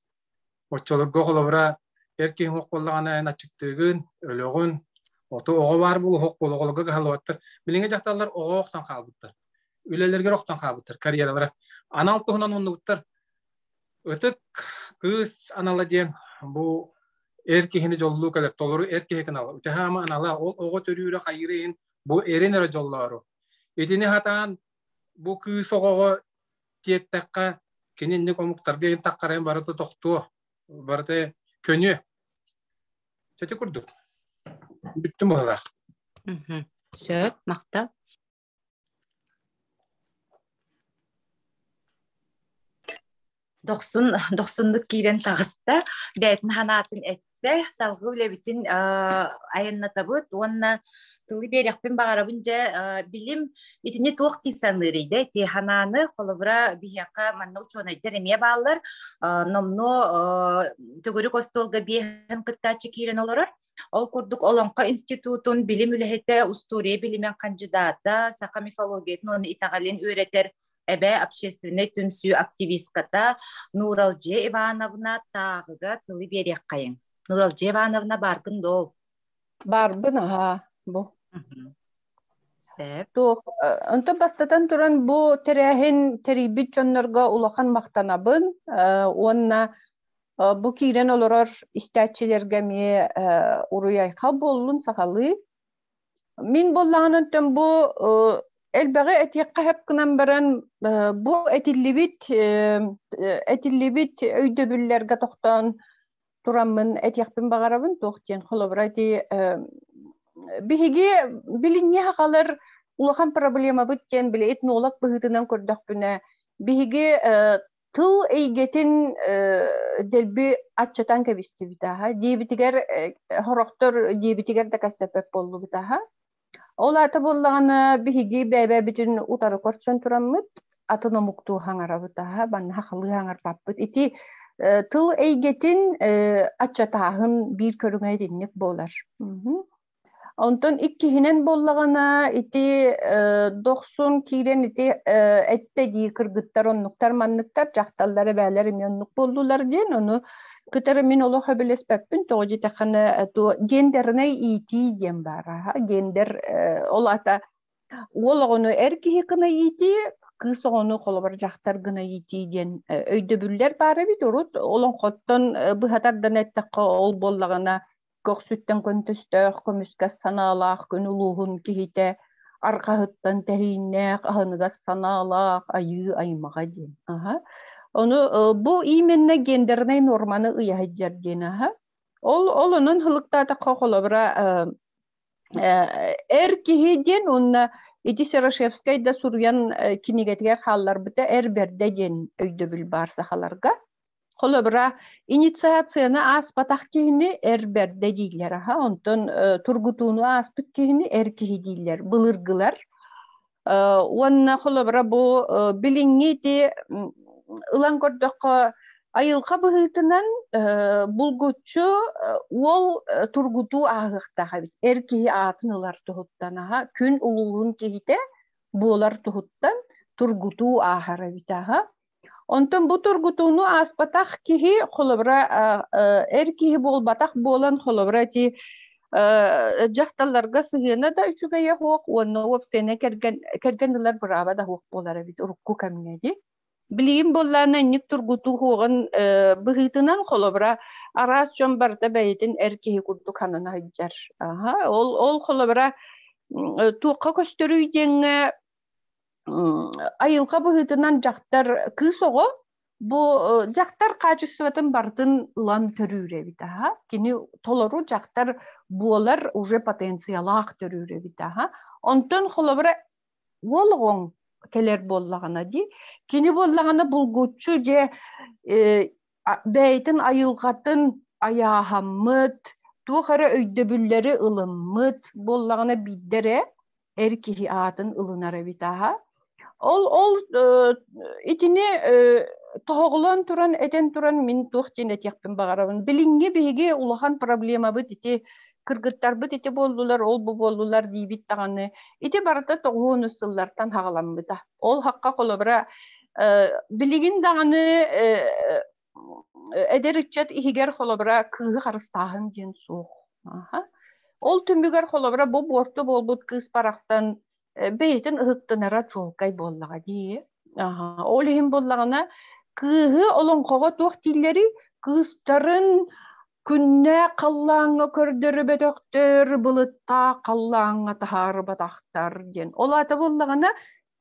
Oçoluk goğulubura erkeğin hoq bollağına en açıktığın, ölüğün, otu oğu var bulu hoq bolu halıvattır. Bilinge jaqtallar oğu oqtan qalbıttır. Ülelerger oqtan qalbıttır. Kariyeralara. Anal tuğunan onu bıttır. Ötük kız anala diyen bu erkeğini jolluğu kalep toluru erkeği kanal. Ütehama anala oğu törüyle kayırayın bu erinere jolları. Etini hatan bu kız oğu Tiettakka keninni komuktarga en takkarayan barata toxtu barata könü. Çete kurduk. Bitti bular. Söp, maqtal. Doxsunduk kiren tağısta bätin hanatın ette salgı bile bitin ayınna tabut onna Tılı berekpin bağırabınca bilim itini toğ tisanlarıydı. Tihananı kolubra bihaka manna uçona deremeye bağlar. Nomno tügürü kostolga bihan kıttaçı kiren olarak. Ol kurduk Olanqa institutun bilim ülehete usturiye bilimen kandidata saka mifologiyetin onu itağalin öğretir. Ebe общественный tümsü aktivistkata Nuralce Ivanovna tağıga tılı berekkayın. Nuralce Ivanovna bargın doğu. Bargın ha bu. Sep. Onto bastatan turan bu terehin teribit çonlarga ulaqan maqtanabın. Onna bu kiren olurur istatçilerge mi uruyayqa bollun saqalı. Min bollağının bu elbağ etiyaqqa hep kınan baran bu etillibit öydöbüllerge toqtan turanmın etiyaqpın bağarabın toqtiyen xolobrati Bihigi bilinye haqalar ulaqan problema bitken bile etni olaq bıhıtınan kördökbüne. Bihigi tıl eygetin delbi atçatan kebisti bitaha. Diyebitiger horoktor diyebitiger de kasepep bollu bitaha. Олата боллағана биһиги бәбә бүтін утары корчон тураммыт, атына мукту хаңарабытаха, банна хақылы хаңар паппыт. Ити тыл эйгетин атчатаахын бир көрүңэй динник болар. Онтон иккихинен боллағана ити 90 кирен ити этте дии кыргыттар, оннуктар, манныктар, жақталлары бәлері меннук болдулар ден, оны кытары мен олоха білеспеппін, тоғжи тақаны гендеріне ити ден бара. Гендер олата олағыны әркихи кына ити, кыз оғыны қолыбар жақтар гына ити ден өйді бүлдер бары бит, урут олон қоттон бұхатардан әттіққа ол боллағына көк сүттен көнтөстөөх, көмүскәс санаалаах, көн улуғын кихите, арқағыттан тәхейнәқ, ахыныгас санаалаах, айы аймаға ден. Onu bu imenне гендерный норманы ыяһыджар ден. Ол onun хылыктата қоқолабыра киһи ден, онна ити Серашевскайда сурьян кинигетигер халлар біті берде ден өйді біл барса халарға. Холобра инициацияны аспатақ кихини берде дейлер. Онтон тургутуну аспыт кихини кихи дейлер, былыргылар. Онна холобра bu билинги де ылан көрдөккө айылка быһытынан булгучу ол тургуту агыктага бит эркии атын ылар тухуттан күн улуун кихите булар тухуттан тургуту ахара бит онтон бу тургутуну аспатах кихи холобра эркии болбатах болан холобра ти жакталарга сыгына да үчүгө хок онно опсене кергенлер браба да хок болар бит урукку камнеди Билим боллана ник тургуту хоғын бұғытынан қолыбыра арас жон барда бәйетін әркеге күрді қанына хайджар. Ол қолыбыра туққа көстөрүйдеңі айылға бұғытынан жақтар кыз оғы, бұл жақтар қачысыватын бардың ұлан төрүйре бит. Кені толыру жақтар болар уже потенциялақ төрүйре бит. Онтон қолыбыра олғын келер боллағана ди. Кені боллағана бұлгутчу же бәйтін айылғатын аяғамыт, туғары өйді бүллері ылыммыт боллағана биддері әркеhi атын ылынары битаға. Ол итini тоғылан туран, әтен туран мен тоқтен әтекпін бағарабын. Білінге беге улахан проблема бұд ити кыргыттар бұд ити болдулар, ол бұ болдулар дейбит тағаны. Ити барыта тоғуын ұсыллартан хағалам бұда. Ол хаққа қолыбыра білігін дағаны әдерікчет ихигер қолыбыра кығы қарыстағын ден соқ. Ол түмігер қолыбыра бұл борты болбұд кыз парақсан бейтін ұғыттынара чоғқай боллаға дей. Ол ең боллағына кығы олон қоға тоқ дейлері кызтарын күнне қаллаңы көрдірі бәдіқтер бұлытта қаллаңы тахары батақтар ден. Ол аты боллағына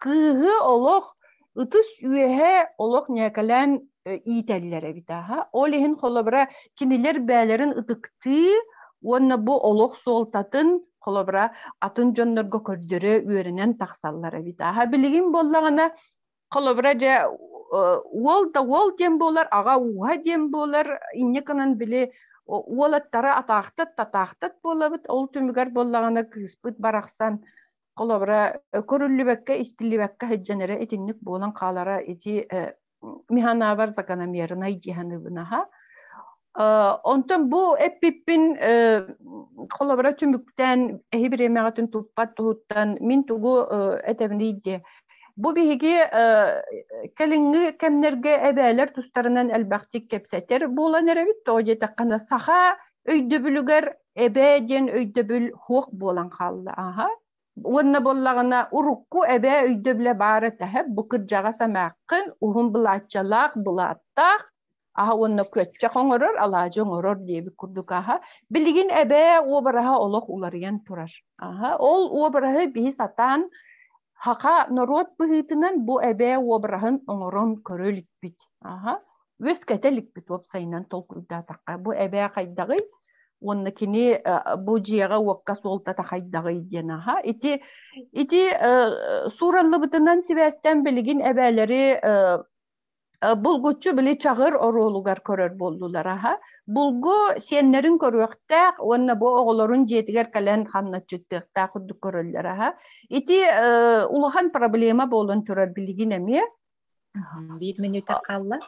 кығы олық ұтыс үйе олық некалан итәлілері бітаға. Ол ең қолыбыра кенелер бәлерін ұтықты, онна бұл олық солтатын қолыбыра атын жонларға көрдірі үйерінен тақсаллары бітаға. Білігін боллағына қолыбыра жа ол дем болар, аға уға дем болар, иннекінін біле ол аттары атақтыт болабыд, ол түмігер боллағына кыспыт барақсан қолыбыра көрілі бәкке, істілі бәкке хедженері етінік болан қалара еті михана бар закономерына идеяны бұнаға. Онтан бұл әппіппін қолыбыра түміктен әйі бір емеғатын тұппат тұғыттан мен тұғы әтәбіні иде. Бұл бейге кәліңгі кәмнерге әбәлер тұстарынан әлбәқтік кепсәтер болан әрәбіт тоғыде таққана саха өйді бүлігер әбәден өйді бүл хоқ болан қалды. Онна боллағына ұрыққу әбә өйді білі бары тәхіп бұқыр жаға самаққын, ұғын бұл атчалақ, бұл аттақ, онна көтчі қоңырыр, алажы оңырыр дейбі күрдік. Білген әбә обыраға олық оларыян тұрар. Ол обырағы бейс атан Хақа народ бұғытынан бұл әбә обырағын оңырын көрілік бит. Өз кәтелік бит опсайынан толқүйда таққа. Бұл әбә қайдағы, оны кені бұл жияға оққа солта тақайдағы иден. Ити сураллы бұтынан себәстен білген әбәлері Bulguçu bile çağır orulugar körör boldular aha. Bulgu senlerin körüktaq, onna bu oğulların jetiger kalen hamnatçıqtaq kudu köröller aha. Iti ulahan problema bolun törör bilgin emi. Bir minüte kaldı.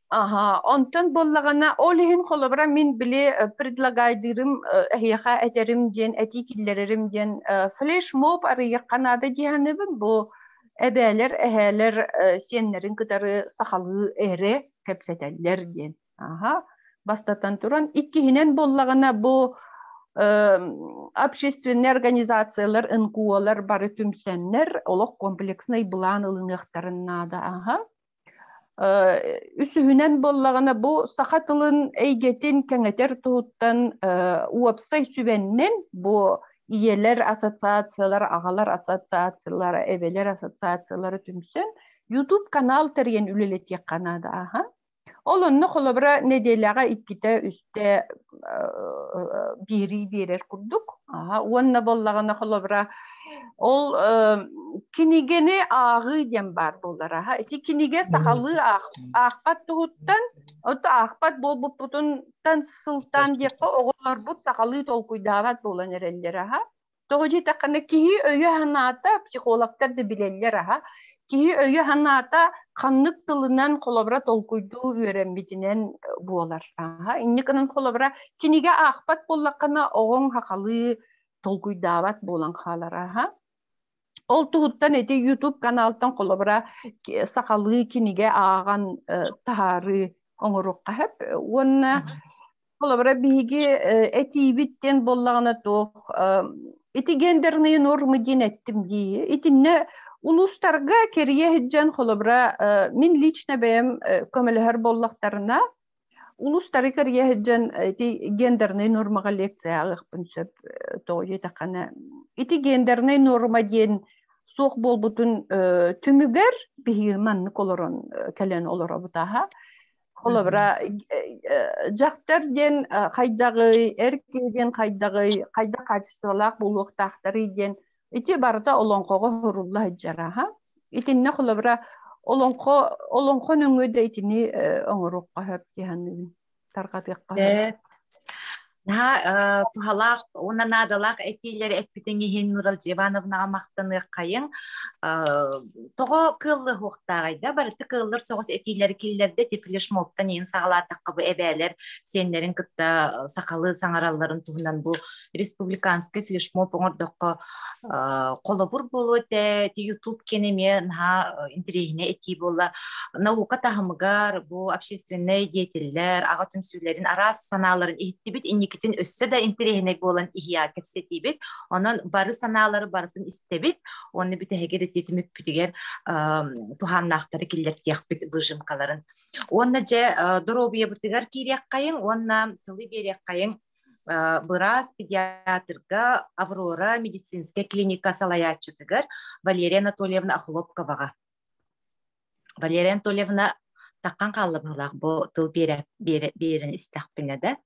Aha, ondan bollagana olihin kolobra min bile predlagaydirim ehiyaha ederim jen etikillerim jen flash mob arıya kanada cihanebim bu ebeler eheler senlerin kadarı sahalı ere kepseteller jen. Aha, bastatan turan iki hinen bollagana bu общественный организациялар, НКО'лар бары tümsenler olok kompleksnay bulan ılınıqtarın da aha. Үсүһүнэн боллагана бу сахатылын эйгетин кеңетер туһуттан уапсай сүбеннен бу иелер ассоциациялар, агалар ассоциациялары, эбелер ассоциациялары түмсен YouTube канал терген үлелетек канада аха. Олонны холобра неделяга икките үсте бири берер курдук. Аха, уонна боллагана холобра ол кинигене ағы дем бар болар аха. Эти киниге сахалы ақпат туһуттан, ота ақпат бол бутунтан сылтан депе оголар бут сахалы толкуйдават болан эреллер аха. Тогожи такана кии өйө ханата психологтар да билеллер аха. Кии өйө ханата каннык тылынан холобра толкуйду үйренбитинен болар аха. Инниканын холобра киниге ақпат боллакана оғон хакалы толкуйдават болан халар аха. Ол туһуттан эти YouTube каналтан колобра сакалы киниге ааган тахары оңорукка хеп уонна колобра биги этибиттен боллагана тох эти гендерный нормы динеттим ди этинне улустарга керие хеджан колобра мен лично бем көмөлөр боллактарына улустары керие хеджан эти гендерный нормага лекция агыппын сөп тойы такана эти гендерный норма ден суох болбутун түмүгер бихиман колорон келен олора бутаха колобра жактар ден кайдагы эркеден кайда качестволак булуктактары ден ити барда олонкого хурулла жараха итинне колобра олонко нүңөдө итини оңорукка хөп диханны таргатыкка Тухалақ, оны надалақ әтейлері әппетіңе хен Нурал Жевановнаға мақтаны қайын. Тоғы қылы хоқтағайда, барыты қылыр соғыс әтейлері келілерді тефілеш моптан ең сағалатаққа бұл әбәлер сендерін күтті сақалы саңараларын туғынан бұл республиканскай флешмоб оңырдыққа қолы бұр болу өте, YouTube кенеме интерегіне әтей болы. Науқа тағымығар, бұл общественный деятелер, аға түмсулерін, арас саналарын ехтті біт, инекітін өссі да интерегіне болан ихия кепсеті біт, оның бары саналары бардың істебіт, оны біт әгер ететімік бүтігер туханнақтары келер тияқ біт выжымкаларын. Оны же дұробия бұтығар керек қайын, оны тұлы берек қайын, бұрас педиатрга Аврора медицинская клиника салаячытыгар Валерия Анатольевна Ахлопковаға. Валерия Анатольевна таққан қалы бұлақ бұл тұл берін істақпіне да.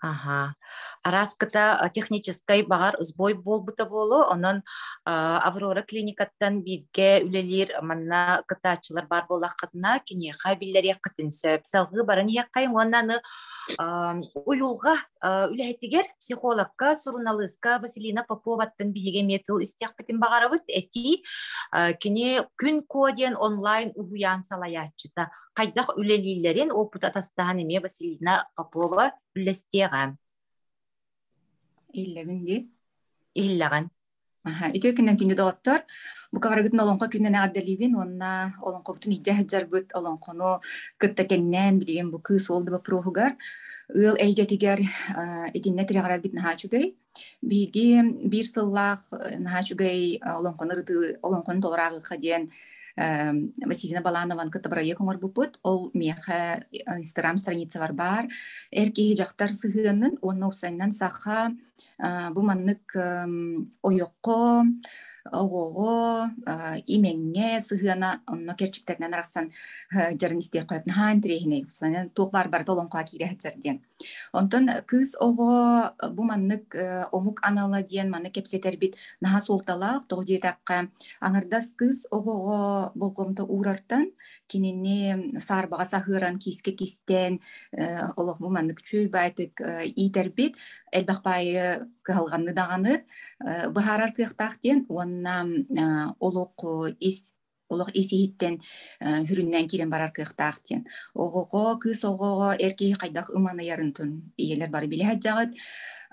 Ага. Араската технической багар сбой болбута болу, онон Аврора клиникаттан бирге үлелер манна кытачылар бар болақытына кене хабиллер яқытын сөп, салғы барын яққайын, онаны уюлға үләйтігер психологка, сурналыска Василина Поповаттан биге метыл истяқпетін бағарабыт, әти кене күн коден онлайн угуян салаятчыта. Қайдақ үлелейлерін опыт атастаған еме Василина Попова үлестеға. Илләбінде? Илләған. Үтө күннен күнді доғаттар. Бұқа қарағытын олонқа күннен ағаддалибін, онна олонқа бұтын идя хаджар бұт, олонқаны күтті кеннен білген бұ күс олды бұ проғығар. Ул әйгетігер етінне тіріғарар біт наға чүгей. Біге бір сыллақ наға чүгей олонқаны толырағы қаден Василина Баланован кытабырайы көңір бұпыт, ол меха Инстаграм страница бар. Әркеге жақтар сығынын, оны ұсайынан сақа бұл маннық ойоққо, оғоғо имеңе сыһыана онно керчиктеринен араксан жарын истей коюп хаан тирехине туох бар толонкуа кире жарден. Онтон кыз оғо бу маннык омук анала диен маннык кепсетербит наха солталаак тоғдиетакка аңардас кыз оғоғо болкомто урартан кинини саарбага сахыран киске кистен олох бу маннык чүй байтык итербит элбакпайы кыалганны даганы быхарар кыяктаактен уонна олох исииттен хүрүннен кирен барар кыяктаактен оғоғо кыз оғоғо эркеи кайдак ыманы ярынтын иелер бары билеһэ жагыт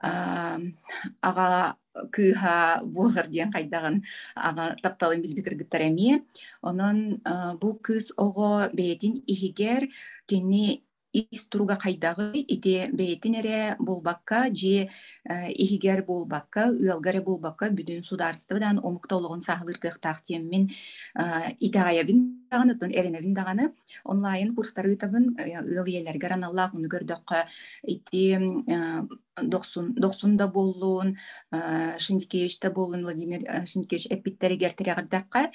ага кыха болар диэн кайдаган ага тапталын билбикиргиттер эми онон бу кыз оғо бээтин ихигер кини истуруга кайдагы ити бээтин эре болбакка же ихигер болбакка ыалгаре болбакка бүтүн сударствадан омуктологун сахылыр кыяктаактен мен итагаябин даганы эренебин даганы онлайн курстары табын ыал иелерге аналлах уну көрдөккө ити доксунда болуун Шиндикеевичте болуун Владимир Шиндикеевич эпиттери гертерегардакка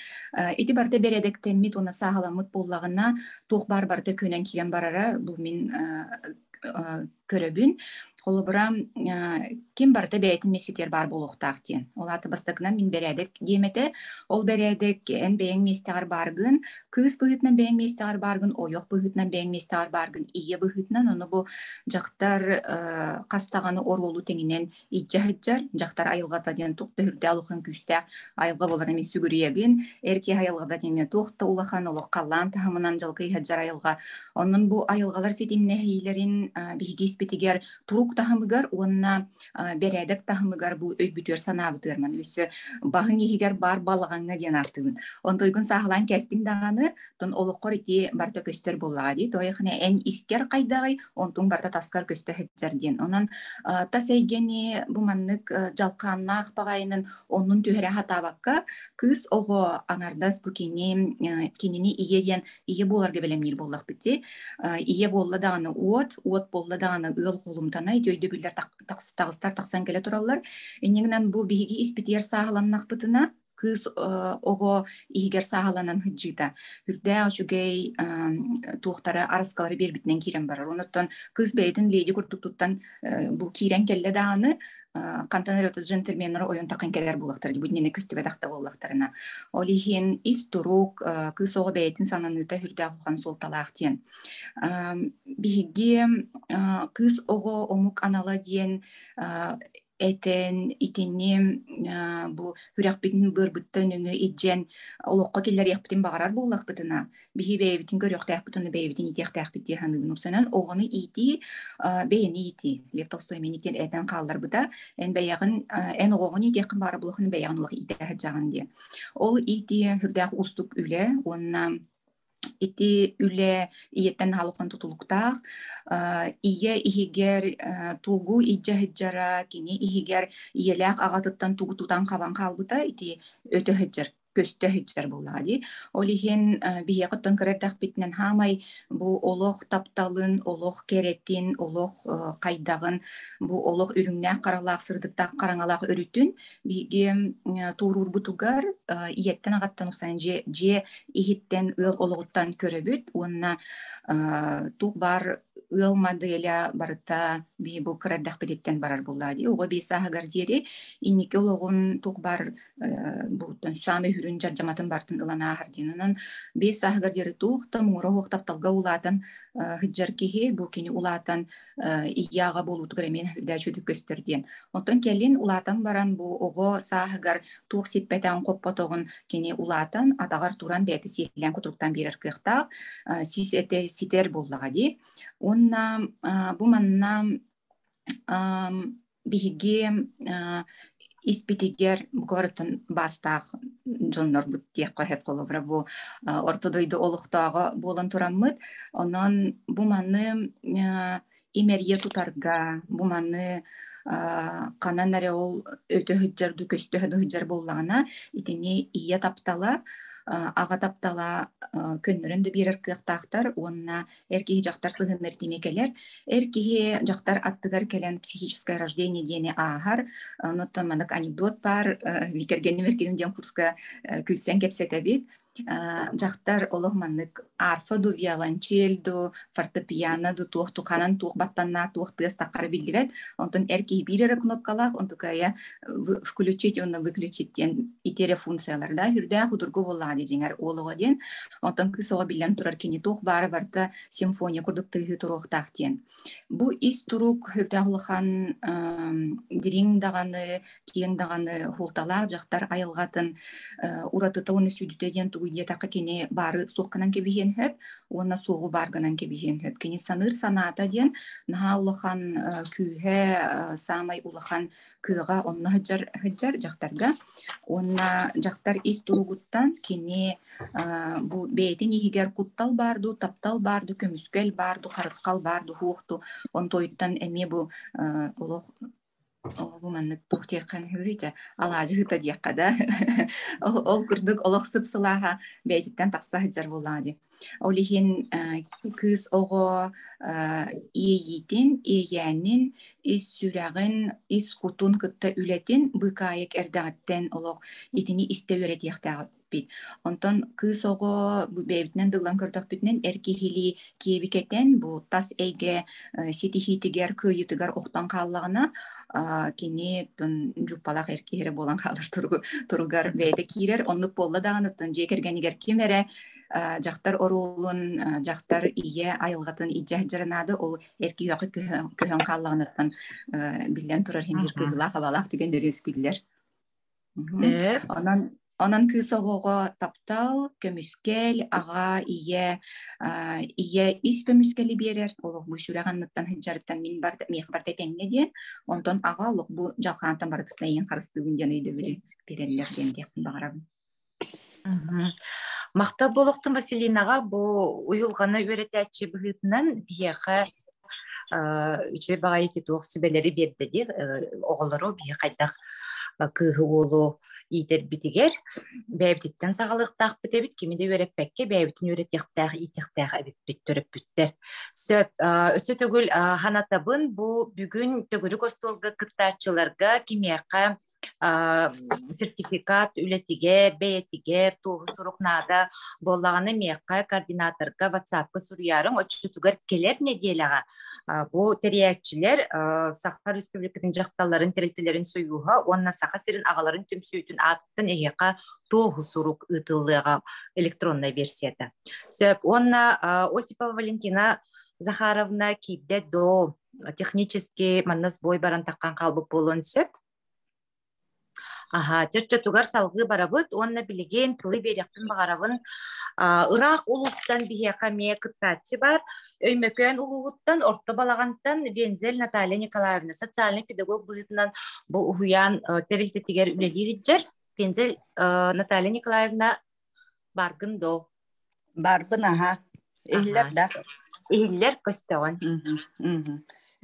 ити барда бередектеммит уна сахаламыт боллагына тух барда көнен кирен барара бул мен көрөбүн холобурам ким барда бээтин меситер бар болохтаактен ол аты бастакынан мен бередек демете ол бередек эн бээн местегар баргын кыз быгытынан бээн местегар баргын ойок быгытынан бээн местегар баргын ие быгытынан ону бу жактар кастаганы оролу теңинен ижжахыджар жактар айылгата ден тукта хүрдө алыкын күстэ айылга болар эмес сүгүрүебин эрки айылгада деме тукта улахан олок каллан тахымынан жалкый хаджар айылга онун бу айылгалар сетимне хейлерин бигиспетигер турук тахымыгар онна бередек тахымыгар бу өйбүтөр санаабытырман өсө багын ихигер бар балаганга ден артыбын онтойгун сахалан кестиң даганы тон олоккор ити барта көстөр боллага ди тойхне эн искер кайдагай онтун барта таскар көстө хеджерден онан тасейгени бу маннык жалканнаах багайынын онун төһөрө хатабакка кыз ого аңардас бу кинини иеден ие боларга белемир боллак бити ие болла даганы от болла даганы ыл холумтана өйдө билдер тагыстар таксан келе тураллар энеңнен бу биги испитер сагаланнакпытына кыз ого игер сагаланан хыджита үрдө очугей туухтары араскалары бербитинен кирен барар онуттан кыз бейтин леди куртуктуттан бу кирен келле даганы кантанер өтө джентльменнер оюн такын келер булактар буднене көстүбө такта боллактарына олихин истурук кыз ого бейтин сананыта хүрдө калган солталаактен биги кыз ого омук анала диен этен итинне бу хүрәкбитин бырбытта нөңө иджен олокко келлер яхбитин багарар буллакбытына биһи бэйбитин көрөктәхбитин бэйбитин итехтәхбитти ханыбын сенен огону ити бэйни ити Лев Толстой мениктен этен калдырбыта эн бэягын эн огону итехин бары булахын бэягын улак итехэ жаган ди ол ити хүрдәх устук үле онна ити үле иеттен халыкын тутулуктаах ие ихигер тугу иджахыджара кини ихигер иелек агатыттан тугу тутан кабан калбыта ити өтө хыджар көстө хыджар буллади олихин бие коттон кердак битнен хамай бу олох тапталын олох керетин олох кайдагын бу олох үрүңнө каралак сырдыкта караңалак өрүтүн биге турур бутугар иеттен агаттан уксан же ихиттен ыл ологуттан көрөбүт онна туг бар ыл моделя барыта би бу кердак битен барар буллади ого бисагар дири иннике ологун туг бар бутун сами хүрүн жаржаматын бартын ылана хардинын бисагар дири туг тамура октапталга улатын хыджар кихи бу кини улатын ияга болут гремен хүрдө чөдүк көстөрден онтон келин улатын баран бу ого сагар туг сиппетен коппотогун кини улатын атагар туран бети сийлен кутруктан берер кыхта сисете ситер буллагади онна бу манна биге испитигер горотон бастах жоннор буттия коһеп коловра бу ортодойду олуктагы болон тураммыт онон бу манны имерие тутарга бу манны кананаре ол өтө хыджарду көстө хыджар боллагана итини ия таптала аға таптала көннөрөн да бирер кыяктаактар, онна эркиһи жактар сыгыннар тимекелер, эркиһи жактар аттыгар келен психическое рождение диэни аахар, оттон манык анекдот бар, викергеним эркиним ден курска күссен кепсетебит. Жақтар олық маннык арфа ду, виолончель ду, фортепиано ду, туох туханан туох баттанна, туох тыас таққары билдибет. Онтон эрки бирері кнопкалақ, онтукая включить, онна выключить ден итере функцияларда, хүрдә худургу боллади жеңер олығы ден. Онтон кысоға билен турар кені туох бары барта симфония курдук тыйы туруқтақ ден. Бу ис турук хүрдә хулыхан дирин дағаны, киен дағаны хулталақ жақтар айылғатын уратыта оны сүдүтэ ден уйдетаққа кені бары соққынан кебейен хөп, онна соғы барғынан кебейен хөп. Кені саныр саната ден, наға улахан күйе, самай улахан күйеға онна хыджар жақтарға. Онна жақтар ис тұруғыттан кені бұл бәйтін егер құттал барду, таптал барду, көміскел барду, қарысқал барду, хуқты. Он тойыттан әме бұл улық Ол маннык тухтияккан хүрүйте алаажы хыта дияккада ол курдук олох сыпсылаха бәйтиттен тақса хыджар боллади. Олихин кыз ого иейтин, иеянин, ис сүрәгін, ис кутун кытта үлетин, быкайык эрдағаттен олох итини исте өретияқтағы бит. Онтон кыз ого бәйтінен дылан көрдік бітінен әркехили киебикетен бу тас әйге сетихитигер күйітігер оқтан қаллағына кені тон жупалақ әркехері болан қалыр тұругар бәйді кейрер, онлық болла дағын ұттын жекергенігер кемері жақтар орулун, жақтар ие айылғатын ижа жарынады, ол әрки яқы көхен қаллағын билен тұрар хемер күйілақ абалақ түгендер өскүлдер. Онан кыз оғығы таптал, көміскел, аға, ие ис көміскелі берер. Олық бұл сүрәғанныттан хыджарыттан мен барта тәңне ден. Онтон аға олық бұл жалқанаттан барытықта ең қарыстығын ден өйді білі берелілер ден деқін бағарабын. Мақта болуқтың Василинаға бұл ұйылғаны өретәтші бұғытынан бияға үчі баға еті туық сүбелері берді де, оғылыру бия қайдақ күйі олу итер битигер бәйбиттен сағалықтақ бітебит кемеде өреппәкке бәйбитін өретектағы итектағы әбіппет төріп бүттер. Сөп, өсі төгіл ханатабын бұл бүгін төгірі костолғы кыттачыларға кемеяқа сертификат үлетигер, бәйетигер, тоғы сұруқнада болағаны меққа координаторға WhatsApp-қа сұруярың, өтшітігер келер неделяға. Бұл терiyatçiler Саха Республикатын жақталарын терелтелерін сөйуға, онна Саха серін ағаларын түмсөйтін аттын әйеқа тоғы сұруқ ұтылыға электронной версияда. Сөп, онна Осипова Валентина Захаровна кейде до технически маннас бой баран таққан қалбы болуын сөп. Чөтчө тугар салғы барабыт, онна білеген тылы беректін бағарабын Ирақ улустан бияқа мее кыттатчы бар, өймөкөн улуғыттан, орто балағантан Вензель Наталья Николаевна, социальный педагог бұғытынан бұл ұхуян терилтетігер үлелеріджер. Вензель Наталья Николаевна баргын до. Барбын, Эхиллер да. Эхиллер көстеуін.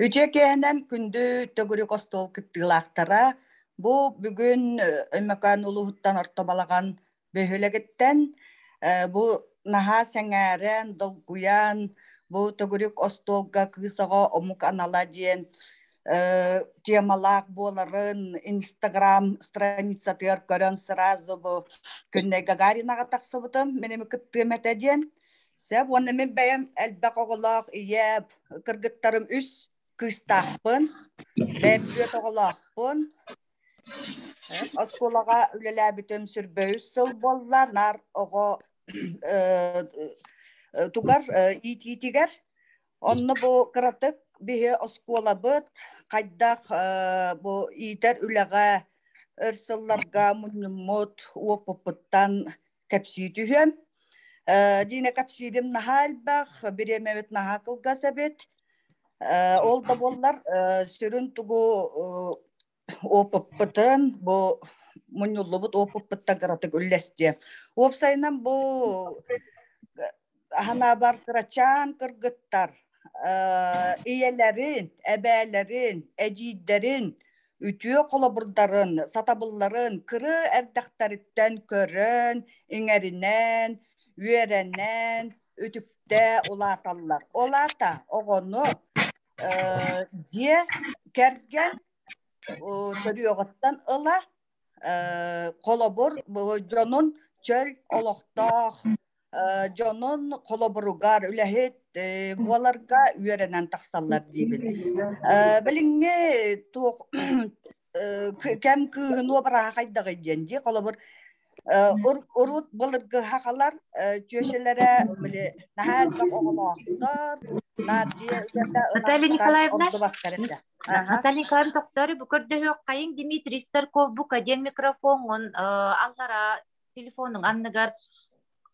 Үтекенен күнді төгірі костол кыттылақтара, Бу бүгүн өймөкөн улуһуттан ортобалаган бөһөлегеттен бу наха сәңәрен долгуян бу төгүрүк остолга кысого омук анала диен темалак боларын Инстаграм страница тыар көрөн сразу бу күнне Гагаринага таксыбытым менеми кыттымете диен сеп оны мен бәем элбек оголак иеп кыргыттарым үс кыстакпын бәбүет оголакпын Осколаға үлеләбітім сүрбөйіз сыл боллар, нар оғы тугар итигер. Онны бұл қыратық бейі оскола бұд, қайдақ бұл итер үлеға өрсылларға мұнымот опыпыттан кәпсі түйем. Діне кәпсидім наға әлбәқ, біремевет наға қылға сәбет. Ол да боллар сүрін тұғы опыппытын, бұл мұнылыбыт опыппыттан қыратық үлләсте. Опсайынан бұл ана бар қырачан қыргыттар, иелерін, әбәлерін, әжидерін ütüö koloburdарын, satабылларын кыры эрдактарыттан көрөн, иңеринен, үеренен, үтүктэ улаталлар. Олата оҕону дие керген төрүөҕоттан ыла колобур дьонун чөл олохтоох дьонун колобуругар үлэһит буоларга үеренен тахсаллар диибин. Билиңҥе туох кем кыыһынуо бараха хайдага диэн дии колобур урут былыргы хакалар чөшелере биле нахалбак оголоохтор надия Наталья Николаевна, Наталья Николаевна тоқтары бүкірді қайын Дмитрий Старков бұқа ден микрофонын аллара телефонын анныгар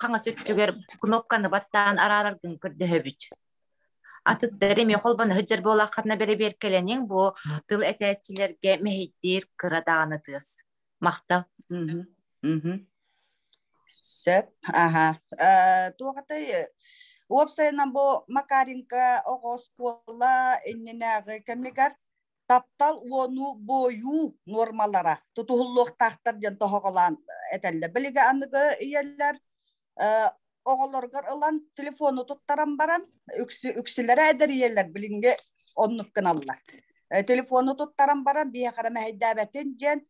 қаңас өттігер кнопканы баттан аралардың күрді хөбіт. Атыттары мен қолбаны хүджір бола қатына бері беркеленің бұл тыл әтәтчілерге мәйттер қырадағаны тыз. Мақтал. Сөп, туғатай Уопсайынан бу Макаренко оғоскола энненағы кәмегер таптал уону бою нормалара тутухуллуq тахтар жан тоғолан этелле. Билиге анныгы иеллер оғолоргар ылан телефону туттаран баран үксілері әдер иеллер билинге оннуккын аллар. Телефону туттаран баран бия қарама хайдабатын жан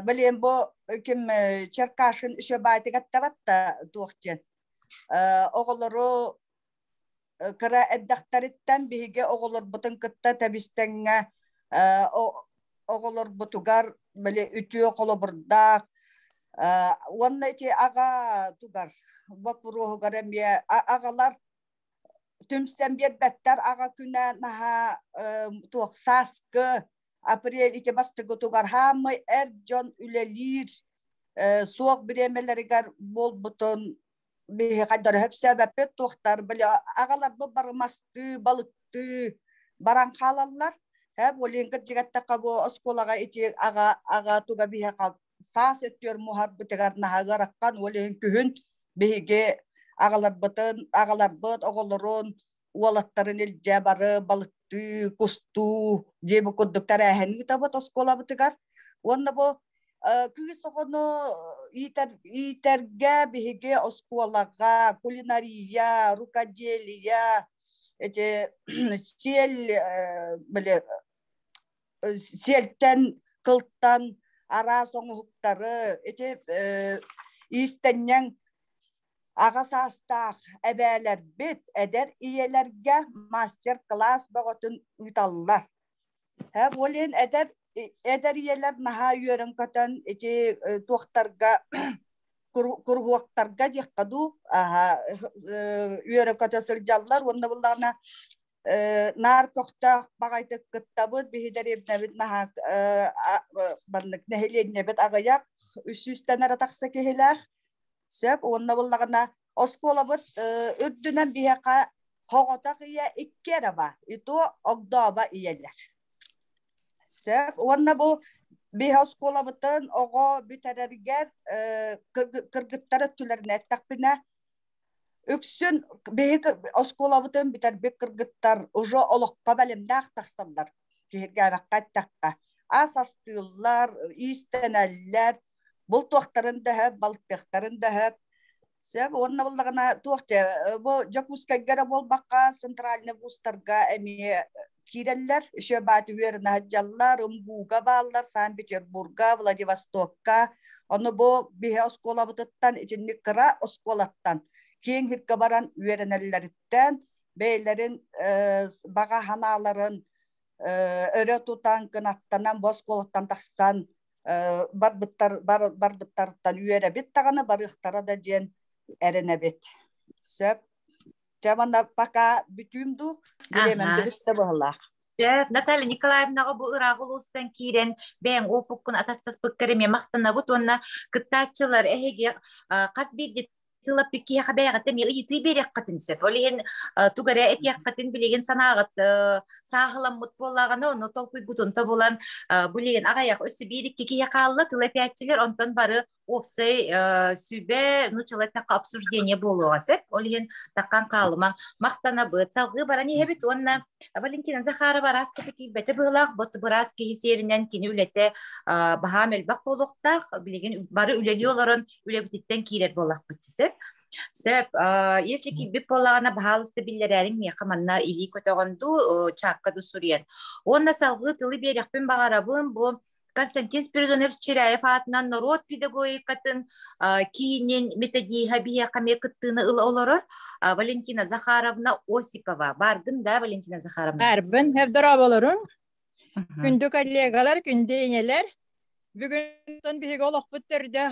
билен бу ким Черкашин үшө байты гаттабатта туық жан. Оғолору кыра эддактариттан биһиге оғолор бутын кытта табистеңе оғолор бутугар биле үтүө колобурдаак уонна ити ага тугар бапуругар эмие агалар түмстен бербеттер ага күнэ наха туох саскы апрель ити бастыгы тугар хамы эр жон үлелир суок биремелеригер бол бутун бе кайдар хөпсәбәпе тохтар биле агалар бу бармасты балыкты баран халаллар һәм оленгә дигәттә кабу осколага ити ага туга бия кап сас эттер мухаббетгар нагараккан олен күһүн беге агалар быт оголорон уалаттарын илҗә бары балыкты кусту жебе коддуктар әһәни табат оскола бытыгар онда бу Кыгыз тоғыны итерге беге осколага, кулинария, рукоделия, селтен, кылттан, ара соңуқтары, истеннен ағасастақ әбәлер бет, әдер иелерге мастер-класс бағытын ұйталылар. Олен әдер иелер наха үйерін көтін туақтарға, күргуақтарға декқаду үйерін көтін сылжалылар. Онда бұллағына нар көқтақ бағайтық күттабыд, бейдер ебінәбіт наха нәхеленебіт ағаяқ, үсістен әрі тақсы кехеләқ. Сөп, онда бұллағына осколабыд үрдінен бейеқа хоғатақ ие иккері ба, ито оғдаба иелер. Сөп, онда бұл бейе осколабыдын оғы бүтерергер кыргыттары түлеріне әттақпіне Үксün beyik oskolavıtın biter bek kırgıttar ucu olukka bölümde aktaqsanlar. Gehirgəmək qattaqqa. Asastıyırlar, isteneller, bul tuaqtarın da höp, balıqtaqtarın da höp. Səb, onna bulduğuna tuaqtı, bu Jakutskagara bolbaqqa, sentralini bustarga əmiyə kireller, şöbati verini hacjallar, Umbuga bağlar, San Peterburg'a, Vladivostok'a. Onu bu beyik oskolavıtıttan, içinlik kıra oskolattan. Keyin hirke baran üyerenelleritten, beylerin bağa hanaların öre tutan kınattanan, bozkoluktan takstan barbıttardan üyere bit tağını barıqtara da jen erene bit. Söp, jamanda baka bütümdü, bilemem biriste bağlar. Наталья Николаевна bu ırağılustan kiren ben opukun atastas pıkkarime maqtana bu tonna kıttaçılar ehege qasbidi тылап пикки хабайгатта ми ити береккатын сеп. Олеген тугаре этияккатын билеген санагат сагылам мут боллаганы оны толкуй бутунта болан билеген агаяк өсү бирикке кия калла тылапиятчылар онтон бары опсай сүбе нучалай такка обсуждение болуға сеп. Олген таккан қалыма мақтана бұд. Салғы барани хебет онна Валентина Захарова раска таки бәті бұғылақ, бұты бұрас кейсерінен кені үлетті бағам әлбақ болуқтақ, білеген бары үлелі оларын үлебітеттен кейрер болақ бұттысып. Сөп, если кибип болағына бағалысты білдерәрің меқа манна или көтоғанду чаққаду сүрен. Онна салғы тылы берекпен бағарабын бұл Константин Спиридонович Черяев атынан народ педагогикатын кейінен методиға бия қаме күттіні ұлы олары Валентина Захаровна Осипова. Бардың да, Валентина Захаровна? Бәрбін, әбдіра болырын. Күнді коллегалар, күнді енелер. Бүгін бігі олық бұттырды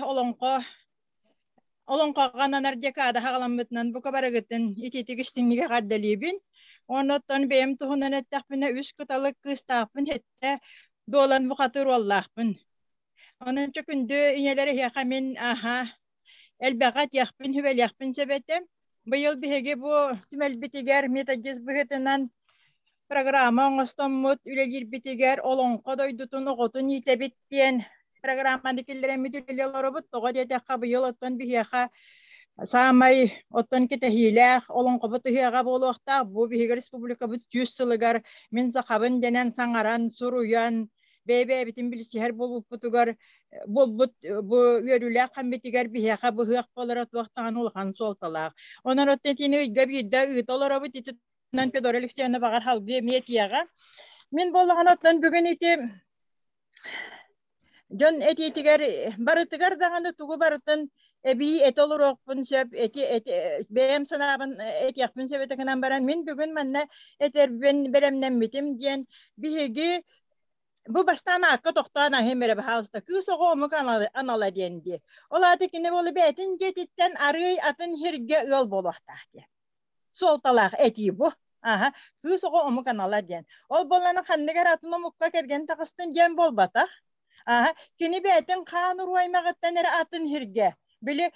олонқа ғананар декада ғаламытынан бұқа барығыттын итетігіштіңіге қардалебін. Оныттан бәйім тұхынан әттәқпіне үш күталық қыстақпын әтті долан бұқатыр оллақпын. Оныншы күнді инелері яқамен әлбәғат яқпын, хүбәл яқпын сөбәтім. Бұйыл бігі бұл түмәл бітігер методиз бұғытынан программа оңыстамыд үлелер бітігер олонқа дойдутын оғытын етебеттен программаны келдерен мүдүрелер бұд. Тоға дедеқа бұйыл оттан бігі Самай оттан кетехилях, олон қобыты хияға болуақта, бұл бігі республика бұд 100 сылығар, мен зақабын денен саңаран, сұруян, бәйбәй бітін білісігер болуп бұтығар, бұл өрілі қамбетігер бігеға бұғық болар отуақтаған олған солталақ. Онан оттан тені үйгі бірді ұйталар бұд, етітінен Педор Алексеевна бағар халғы метияға. Мен болған оттан бүгін еті Жон этитигер барытыгар дағаны тугу барытын эби этолор оқпын сөп, бәйім санабын этияқпын сөп етігінен баран, мен бүгін манна этербен беремнен бітім ден бігеге бұл бастан аққа тоқтан ахемері бағалысты. Күс оғы омық анала денді. Ол аты кені болы бәтін жетіттен арый атын херге ұл болуақтақ. Сол талақ әти бұ. Күс оғы омық анала ден. Ол боланы қандығар атын омыққа керген тақыстын ден бол батақ. Кені бәтін қан ұруаймағыттан әрі атын херге. Білі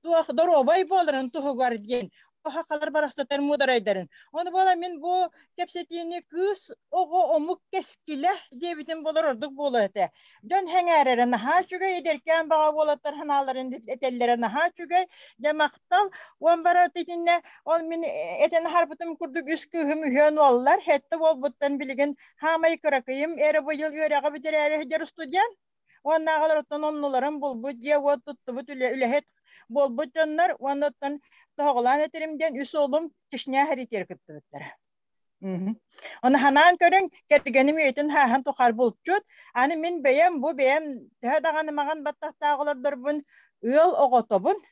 туақ доробай болырын тұғығар ден. Оға қалар барақстатар мұдарайдарын. Оны бола мен бұл кепсетіні күс оғы омық кескілі дебітін болар ордық болу әті. Дөн хәңәрері наға чүгай едеркен баға болаттар ханаларын әтелері наға чүгай жамақтал. Он бара тетіне ол мен әтені харбытым күрдік үс күхім үйен олар. Хәтті ол бұттан білген хамай күракайым әрі бұйыл үйереға бітер әрі хедер студент. Онна ағалар оттан оннуларын бұл бұд де от тұтты бұд үләхет бол бұд жонлар, оныттан тоғылан әтерімден үс олым кішіне әрітер күтті бұттары. Оны ханан көрін кәргенім өйтін хахан тоқар болып жүд. Аны мен бәйім, бұл бәйім тәдағаны маған баттақтағылардар бұн ұл оғыты бұн.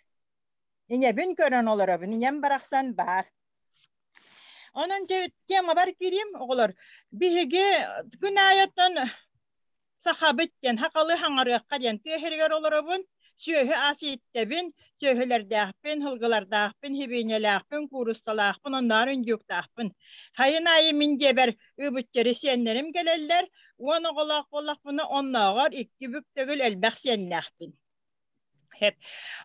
Инебін көрін олары бұн, инем барақсан бар. Оның тема бар керем оғылар. Бігеге күн айаттан Сахабыттен хақалы хаңарыққа ден тәхіргер олары бұн, сөйі асиеттебін, сөйілердәқпін, хылғылардақпын, хебенеләқпін, курысталақпын, онларын жүктақпын. Хайын айы мен дебер үбіттері сенлерім келелдер, оны қолақ қолақ бұны онлағар 2 бүктігіл әлбәқ сенләқпін.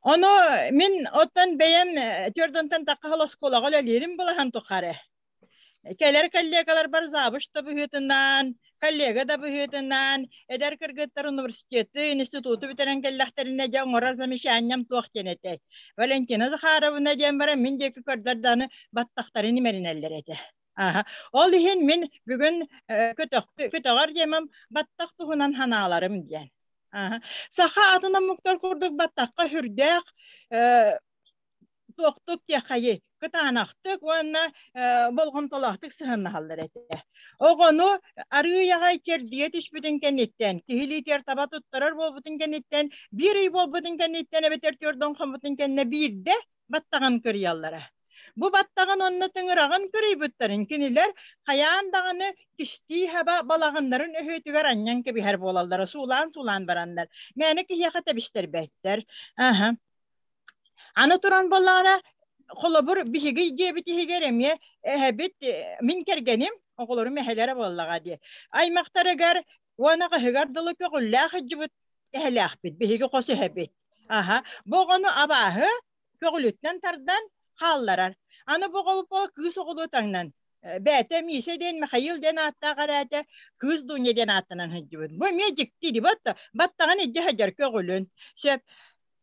Оны мен оттан бәйім түрдінтен таққалас қолағыл әлерім бұлахан тұқары. Келер коллегалар бар забыш та бұхетінан, коллега да бұхетінан, әдер кіргіттар университеті, институты бітерен келләқтеріне де оңырар замешанням туақтен әті. Валентина Захаровна дем бара мен декі көрдарданы баттақтарын емерін әлдер әті. Ол дейін мен бүгін көтіғар демім баттақ тұғынан ханаларым ден. Саха атына мұқтар құрдық баттаққа хүрдәқ, тоқтық текайы, кытанақтық, онына болғын толақтық сығынна қалдар әті. Оғыну арғы яғай кердіге түшбүтін кәнеттен, кихили тер таба тұттырар бол бұтын кәнеттен, бір үй бол бұтын кәнеттен, әбетер түрдің қым бұтын кәнне бірді баттаған көрі аллары. Бұ баттаған онына тыңыраған көрі бұттарын кенелер, қаяндағаны кішті хаба балағындарын өйетігер аннан кебі әр болалдары, сулан барандар. Мәні кихияқа тәбіштер бәттер. Аны туран боллағына қолабыр бігі дебіті хегереме әбет мен кергенім, оғылырым әхелері боллаға де. Аймақтарығар, онаға хегардылы көғілләқ жүбіт әхеләқ бет, бігі қосы әбет. Бұғыны абағы көғіліттен тардан қалларар. Аны бұғылып бол күз оғылы таңнан. Бәті миседен, Михаилден атта қараты, күз дүниеден аттынан жүбіт. Бұл ме жікті де баттаған едде хәдер көғілін.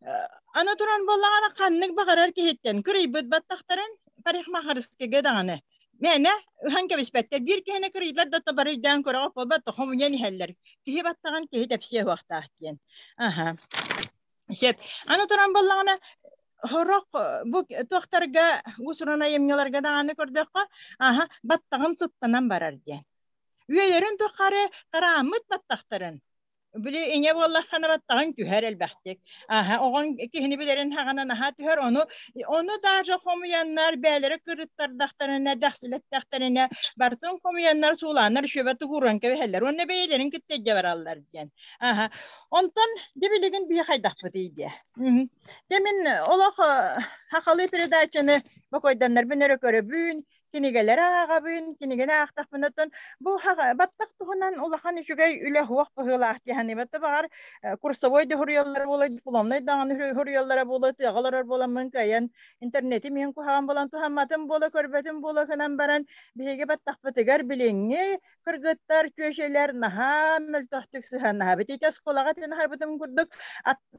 Ана туран боллағана қанның бағарар кейттен. Күрейбіт баттақтарын парих мақарыскеге дағаны. Мәне хан кебиспеттер bir кене кырыйлар да табарыйдан көрөп болбат хомуян хәлләр. Кихи баттаган кихи тәпсие вакта кен. Аха. Шеп, аны туран боллагана хорок бу тохтарга усурана емнеларга даганы көрдөккө. Аха, баттаган сыттанан барар ген. Үелерин тохары тарамыт баттактарын. Били ине болла хана баттаган түһәр әлбәхтек. Аха, огон кихини билерин хагана наха түһәр onu даже хомуяннар бәләре кырыттардактарына дәхсилеттактарына бартын хомуяннар суланар шөбәте гуран кебеләр. Оны бәйләрен киттәгә бараллар дигән. Аха. Онтан дебилеген бие хайдак бите. Демин олох хакалы передачаны бакойданнар бенере көрөбүн, кинигелер агабын, кинигене актакпынатын бу баттак тугунан улахан үчүгәй үле хуак быгылах дигән бетте бар курсовой де хурьяллар була, дипломный даган хурьяллар була, тыгалар була мынкаян интернети мен кухаган болан тухамматын була, көрбөтүн була кынан баран биге баттак битегер билеңе кыргыттар көшелер наха мөлтөктүк сыхана бите сколага тен харбытым курдук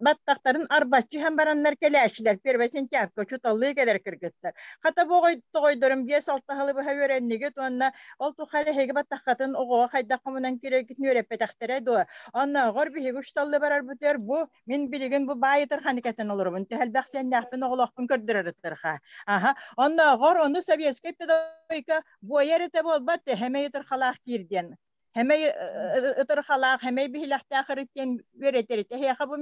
баттактарын арбачы һәм бараннар келәчләр первесен тяп көчүталлы кедер кыргыттар хата богой тогойдорым бие салтахалы бу хәверенниге туанна ол тухары хеге баттакатын ого хайда комунан кирек нөреп бетактары до анна гор биге ушталлы барар бутер бу мен билеген бу байытыр ханикатын олорбун тәһәл бәхсен яхпын оглохпын көрдөрөртөрха аха анна гор оны советский педагогика бу ярете болбат хәмәйтер халах кирден Хәмәй ытыр халак, хәмәй бихилахта ахырыттен веретерите. Хәйха бу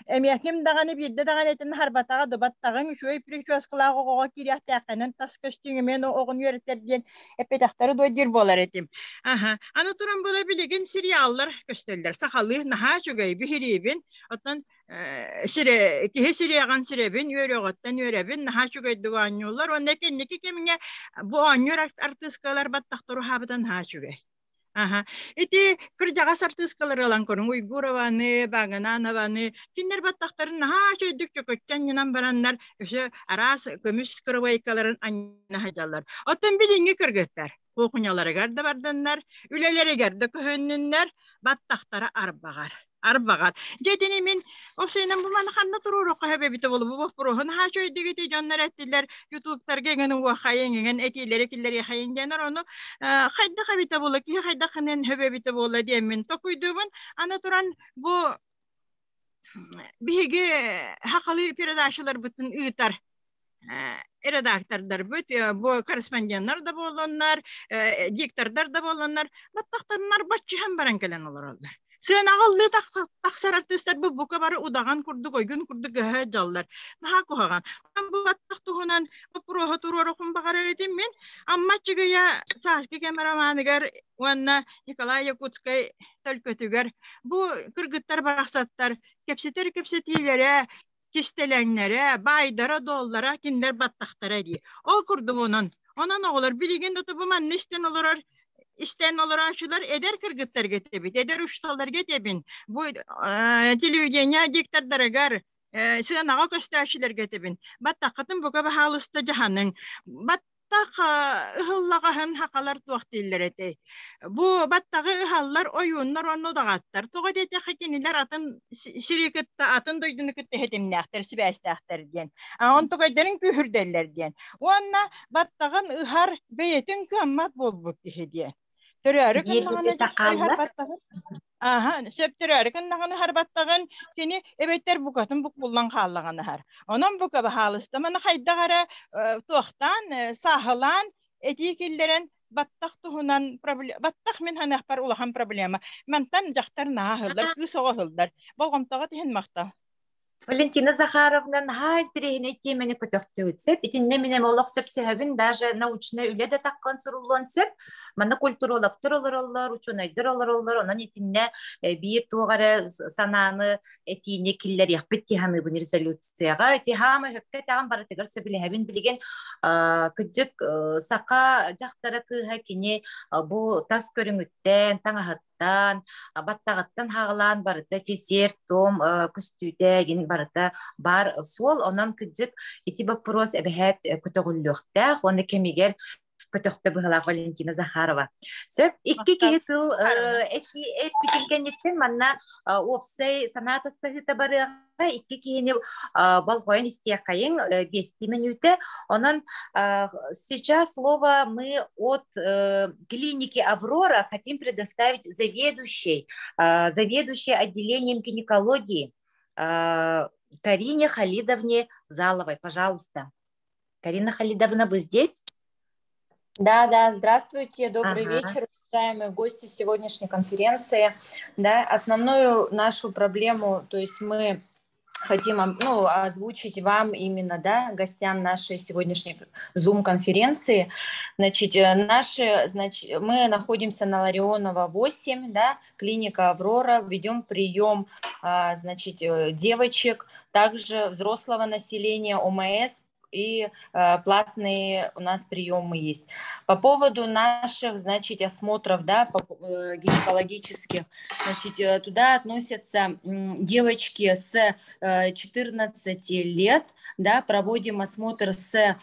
эмяким даганы бирде даганы этен харбатага дыбаттагын шөй прическалага гога киряхта аканын таскөстүңө мен огун веретерден эпетактары дойдир болар этим. Аха, аны туран бола билеген сериаллар көстөлдөр. Сахалы наха чөгөй бихирибин, оттан сире кихи сирияган сиребин өрөгөттөн өрөбин наха чөгөй дуганьюлар. Онда кенники кемиңе бу аньюр артисткалар баттактыру хабыдан ха чөгөй. Ага. Эти кырдагас артисткалар алан көрүн Уйгурованы, Багананованы, киндер баттактарын ха чөйдүк чөкөттөн янан барандар, өшө арас көмүс кырбайкаларын анна хажалар. Оттон билинге кыргыттар. Окуnyalары гарда барданнар, үлелери гарда көһөннүннөр, баттактары арбагар. Жетени мен опсайнан бу мана ханна турурукка хебебите болуп бу прохон ха чөйдүгү жаннар аттылар YouTube-тарга ген уахайын ген этилери киллери хайын жанар ону хайда хабите болу ки хайда ханен хебебите болу демен токуйдубун ана туран бу биге хакалы передачалар бүтүн ыйтар редактордар бүт бу корреспонденттар да болоннар диктордар да болоннар баттактарнар баччы һәм баран келен олар Sen ağıllı taksar artistler bu buka barı udağan kurduk, oygun kurduk жаллар. Naha kohagan. Bu battak tuhunan bu proha turu okun bakar ededim men. Amma çıgıya saski kameramanıgar Wanna Nikolay Yakutskay tölkötüger. Bu kırgıtlar baksatlar. Kepsetilere, kistelenlere, baydara, dollara, kinder battaktara diye. O kurdu bunun. Onun oğullar bilgin tutu bu man neşten olur. İşten olarakçılar eder kırgıtlar getebit, eder uçtalar getebin. Bu televizyona diktatlara gar, sen ağa gösterişler getebin. Battakatın bu kadar halısta cahanın. Battak ıhıllağın hakalar tuğaktiller ete. Bu battağı ıhallar oyunlar onu dağıttar. Tuğat ete hakiniler atın şirkette atın doydunu kütte hetimnekter, sibestekter diyen. On tuğayların kühürdeller diyen. Ona battağın ıhar beyetin kımmat bolbuk diye. Törəri Aha, söptürəri kınlağını harbattağın seni ebetler bukatın buk bullan xallağını har. Onun buka bahalıstı. Mana haydağara tuğtan, sahılan, etikillerin battak tuğunan problem, battak min hanaqbar ulahan problema. Mantan jaxtar nahıllar, kısoğa hıllar. Bolğamtağa tihin maqta. Валентина Захаровна хай перегене темени көтөктүгүтсеп, итинне менен олох сөпсебин даже научный үледе таккан сурулган сөп, мана культурологтор олороллор, ученыйдыр олороллор, онан итинне бир тугары сананы этине киллер яхпет тиханы бу резолюцияга, тихамы хөккө таган бары тегер сөбилебин билген кыжык сака жактары кыхакине бу тас көрүңүттен таңахаттан, баттагаттан хагылан барыта тесер том күстүдө барыта бар сол, онан кыжык ити вопрос эбехет көтөгүллүктэ, оны кемигер көтөхтө быһылаах Валентина Захарова. Сөп икки киһи тыл эппитинкенниттен манна опсай санатастыгыта барыга икки киһини балгойн истиякайын 5 минуты. Онон сейчас слово мы от клиники «Аврора» хотим предоставить заведующей отделением гинекологии Карине Халидовне Заловой. Пожалуйста. Карина Халидовна, вы здесь? Да, здравствуйте, добрый вечер, уважаемые гости сегодняшней конференции. Да, основную нашу проблему, то есть мы хотим озвучить вам именно, да, гостям нашей сегодняшней Zoom-конференции. Значит, мы находимся на Ларионова 8, да, клиника «Аврора», ведем прием, девочек, также взрослого населения, ОМС, и платные у нас приемы есть. По поводу наших, осмотров, да, гинекологических, туда относятся девочки с 14 лет, да, проводим осмотр с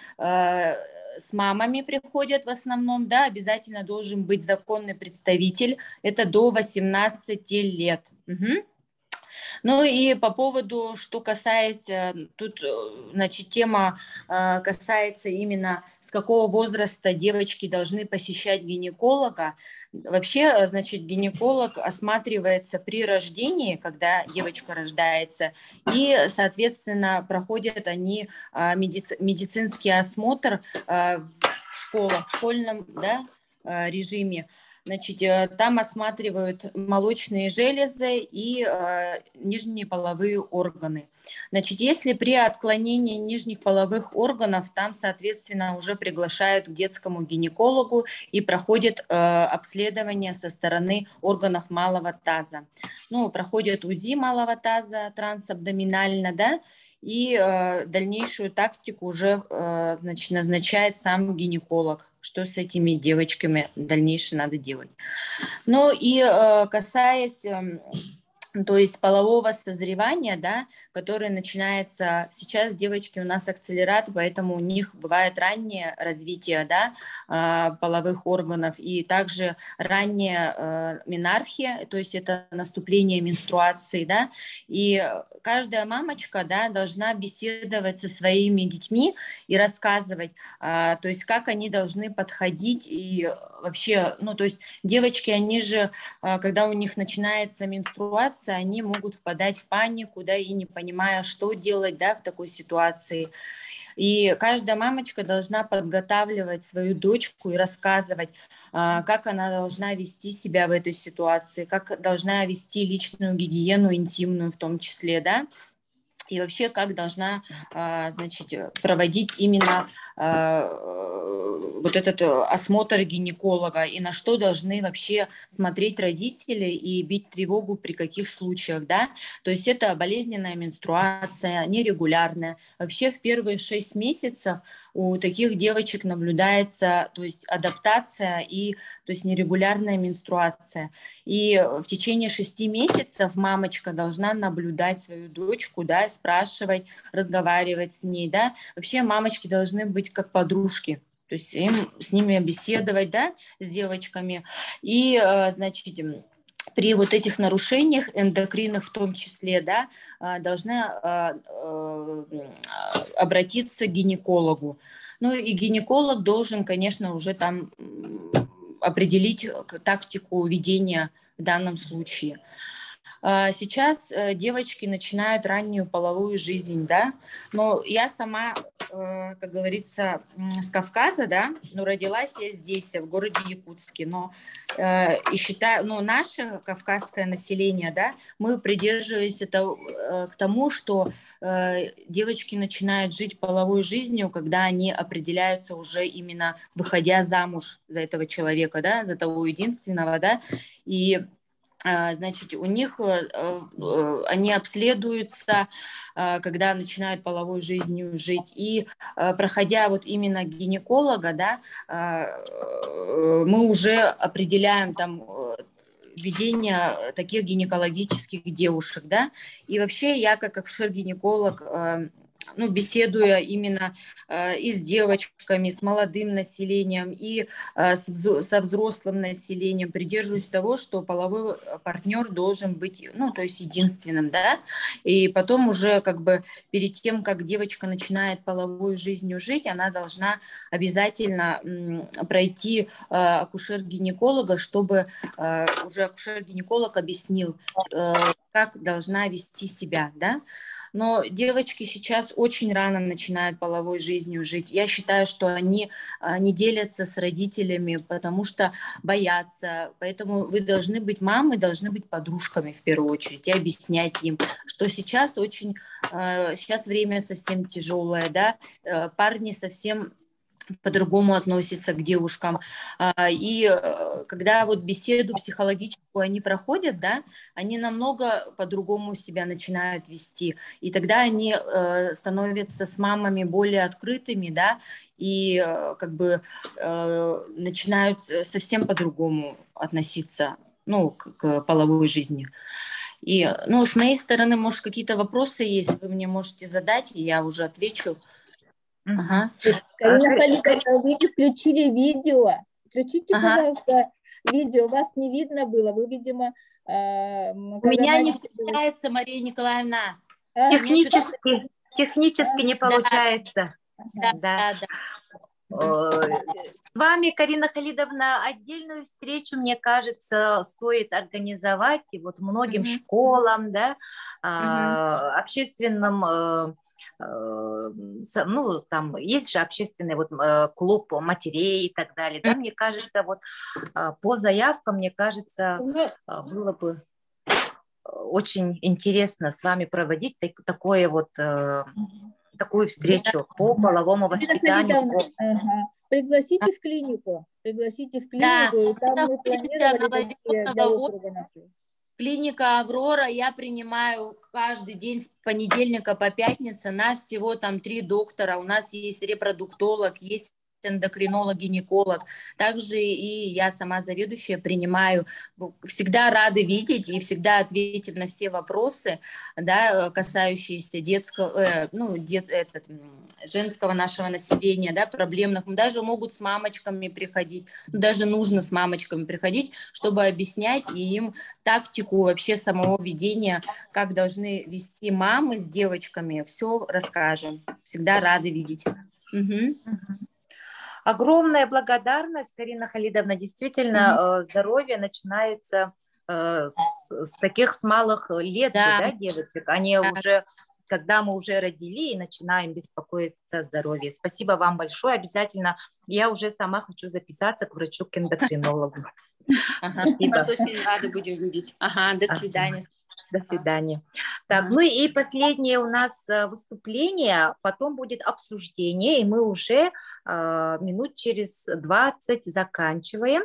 мамами приходят в основном, да, обязательно должен быть законный представитель, это до 18 лет. Ну и по поводу, что касается, тут, тема касается именно с какого возраста девочки должны посещать гинеколога. Вообще, гинеколог осматривается при рождении, когда девочка рождается, и, соответственно, проходят они медицинский осмотр в школьном, да, режиме. Там осматривают молочные железы и нижние половые органы. Если при отклонении нижних половых органов, там, соответственно, уже приглашают к детскому гинекологу и проходят обследование со стороны органов малого таза. Проходят УЗИ малого таза трансабдоминально, да, и дальнейшую тактику уже назначает сам гинеколог, что с этими девочками дальнейшее надо делать. Ну и касаясь, то есть полового созревания, да, которое начинается, сейчас девочки у нас акселерат, поэтому у них бывает раннее развитие, да, половых органов и также ранняя менархия, то есть это наступление менструации, да, и каждая мамочка, да, должна беседовать со своими детьми и рассказывать, то есть как они должны подходить и вообще, то есть девочки, они же, когда у них начинается менструация, они могут впадать в панику, да, и не понимая, что делать, да, в такой ситуации. И каждая мамочка должна подготавливать свою дочку и рассказывать, как она должна вести себя в этой ситуации, как должна вести личную гигиену, интимную в том числе, да, и вообще как должна, проводить именно вот этот осмотр гинеколога и на что должны вообще смотреть родители и бить тревогу при каких случаях, да, то есть это болезненная менструация, нерегулярная. Вообще в первые 6 месяцев у таких девочек наблюдается, то есть адаптация и, то есть нерегулярная менструация. И в течение 6 месяцев мамочка должна наблюдать свою дочку, да, спрашивать, разговаривать с ней, да. Вообще мамочки должны быть как подружки, то есть с ними беседовать, да, с девочками. И, при вот этих нарушениях эндокринных в том числе, да, должны обратиться к гинекологу. Ну и гинеколог должен, конечно, уже там определить тактику ведения в данном случае. Сейчас девочки начинают раннюю половую жизнь, да, но я сама, как говорится, с Кавказа, да, но родилась я здесь, в городе Якутске, но и считаю, наше кавказское население, да, мы придерживаемся к тому, что девочки начинают жить половой жизнью, когда они определяются уже именно выходя замуж за этого человека, да, за того единственного, да, и у них они обследуются, когда начинают половой жизнью жить. И проходя вот именно гинеколога, да, мы уже определяем там ведение таких гинекологических девушек, да. И вообще я как акушер-гинеколог ну, беседуя именно и с девочками, с молодым населением, и со взрослым населением, придерживаюсь того, что половой партнер должен быть, ну, то есть единственным, да, и потом уже как бы перед тем, как девочка начинает половой жизнью жить, она должна обязательно пройти акушер-гинеколога, чтобы уже акушер-гинеколог объяснил, как должна вести себя, да. Но девочки сейчас очень рано начинают половой жизнью жить. Я считаю, что они не делятся с родителями, потому что боятся. Поэтому вы должны быть мамой, должны быть подружками в первую очередь и объяснять им, что сейчас сейчас время совсем тяжелое, да, парни совсем по-другому относятся к девушкам. И когда вот беседу психологическую они проходят, да, они намного по-другому себя начинают вести. И тогда они становятся с мамами более открытыми, да, и как бы начинают совсем по-другому относиться, ну, к половой жизни. И, ну, с моей стороны, может, какие-то вопросы есть, вы мне можете задать, и я уже отвечу. Ага. Карина Халидовна, вы не включили видео. Включите, пожалуйста, видео. Вас не видно было. Вы, видимо... У меня не включается, Мария Николаевна. Технически не получается. Да. С вами, Карина Халидовна, отдельную встречу, мне кажется, стоит организовать. И вот многим школам, да, общественным... ну, там есть же общественный вот клуб матерей и так далее, да, мне кажется, вот по заявкам, мне кажется, было бы очень интересно с вами проводить такое вот, такую встречу по половому воспитанию. Пригласите в клинику, да. И там мы планировали диалог нашего. Клиника «Аврора», я принимаю каждый день с понедельника по пятницу. Нас всего там 3 доктора. У нас есть репродуктолог, есть эндокринолог, гинеколог. Также и я сама заведующая принимаю. Всегда рады видеть и всегда ответим на все вопросы, да, касающиеся детского, женского нашего населения, да, проблемных. Даже могут с мамочками приходить, даже нужно с мамочками приходить, чтобы объяснять им тактику вообще самого ведения, как должны вести мамы с девочками. Все расскажем. Всегда рады видеть. Огромная благодарность, Карина Халидовна. Действительно, здоровье начинается с таких малых лет, да, девочек. Они уже, когда мы уже родили и начинаем беспокоиться о здоровье. Спасибо вам большое. Обязательно я уже сама хочу записаться к врачу, к эндокринологу. Спасибо. Вас очень рады будем видеть. До свидания. До свидания. Так, ну и последнее у нас выступление, потом будет обсуждение, и мы уже минут через 20 заканчиваем.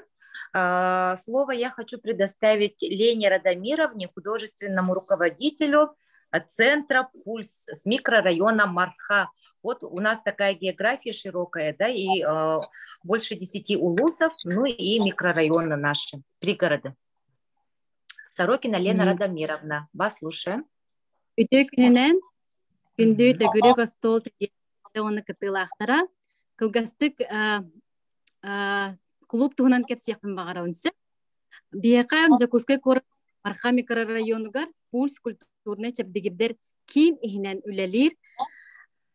Слово я хочу предоставить Лене Радомировне, художественному руководителю центра «Пульс» с микрорайона Мартха. Вот у нас такая география широкая, да, и больше 10 улусов, ну и микрорайоны наши, пригорода. Сорокина Лена Радомировна, вас слушаем. Күнен күнді төгірі стол оны кытылақтара. Кылгастык клуб туғынан кепсияқпен бағарауынсы. Бияқам Жакускай коры Марха микрорайонугар пульс культурный чепдегибдер кин ихинен үлелир.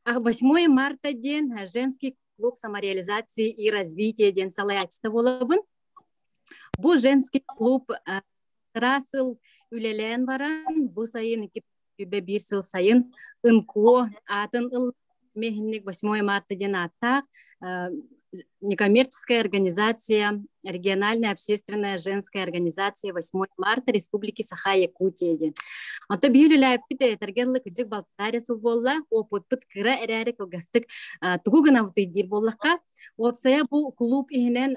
8 марта ден женский клуб самореализации и развития ден салаячта болабын. Бұл женский клуб Расыл үлелен баран, бұл сайын 2 сыл сайын ынко атын ыл мехинник 8 марта ден аттақ некоммерческая организация, региональная общественная женская организация 8 марта Республики Саха-Якутия. Ото бүйілілі әппіті әтергерлік үджік балтария сыл болла, опыт-пыт кыра әрәрі кылгастык тугугына бұтыйдир боллаққа. Опсая бұл клуб ихінен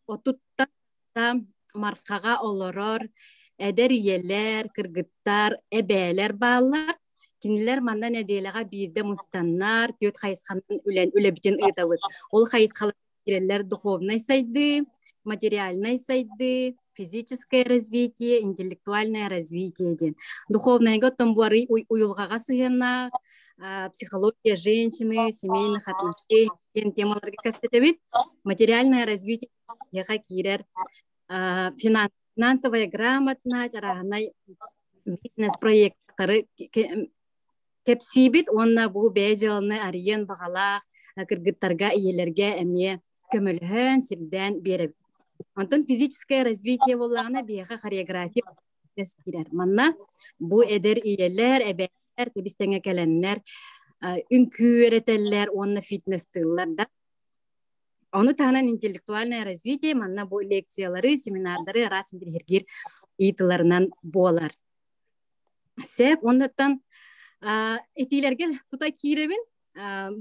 отуттан марқаға олорор, әдер иелер, кыргыттар, әбәлер баллар. Кинилер мандан әделіға бейді мұстаннар, төт қайысқанын үләбітен ұйтауыд. Ол қайысқалар керелер духовной сайды, материальной сайды, физическое развитие, интеллектуальное развитие. Духовное готом бұлары уйылғаға сығына, психология женщины, семейных отношений, темаларга кафтетебит, материальное развитие яха кирер, финансовая грамотность, араханай бизнес-проекттары кепсибит, онна бу бежелны ариен бағалақ, кыргыттарга иелерге әме көмөлһөн сирден беріп. Антон физическое развитие боллағына бияға хореография кирер. Манна бу эдер иелер, эбелер, тебистеңе келемнер, үнкү эретелер, онна фитнес тыллар да. Оны тағынан интеллектуальное развитие, манна бу лекциялары, семинардары, расындыр хергир ийтыларынан болар. Сәп, ондаттан этилерге тута киребин,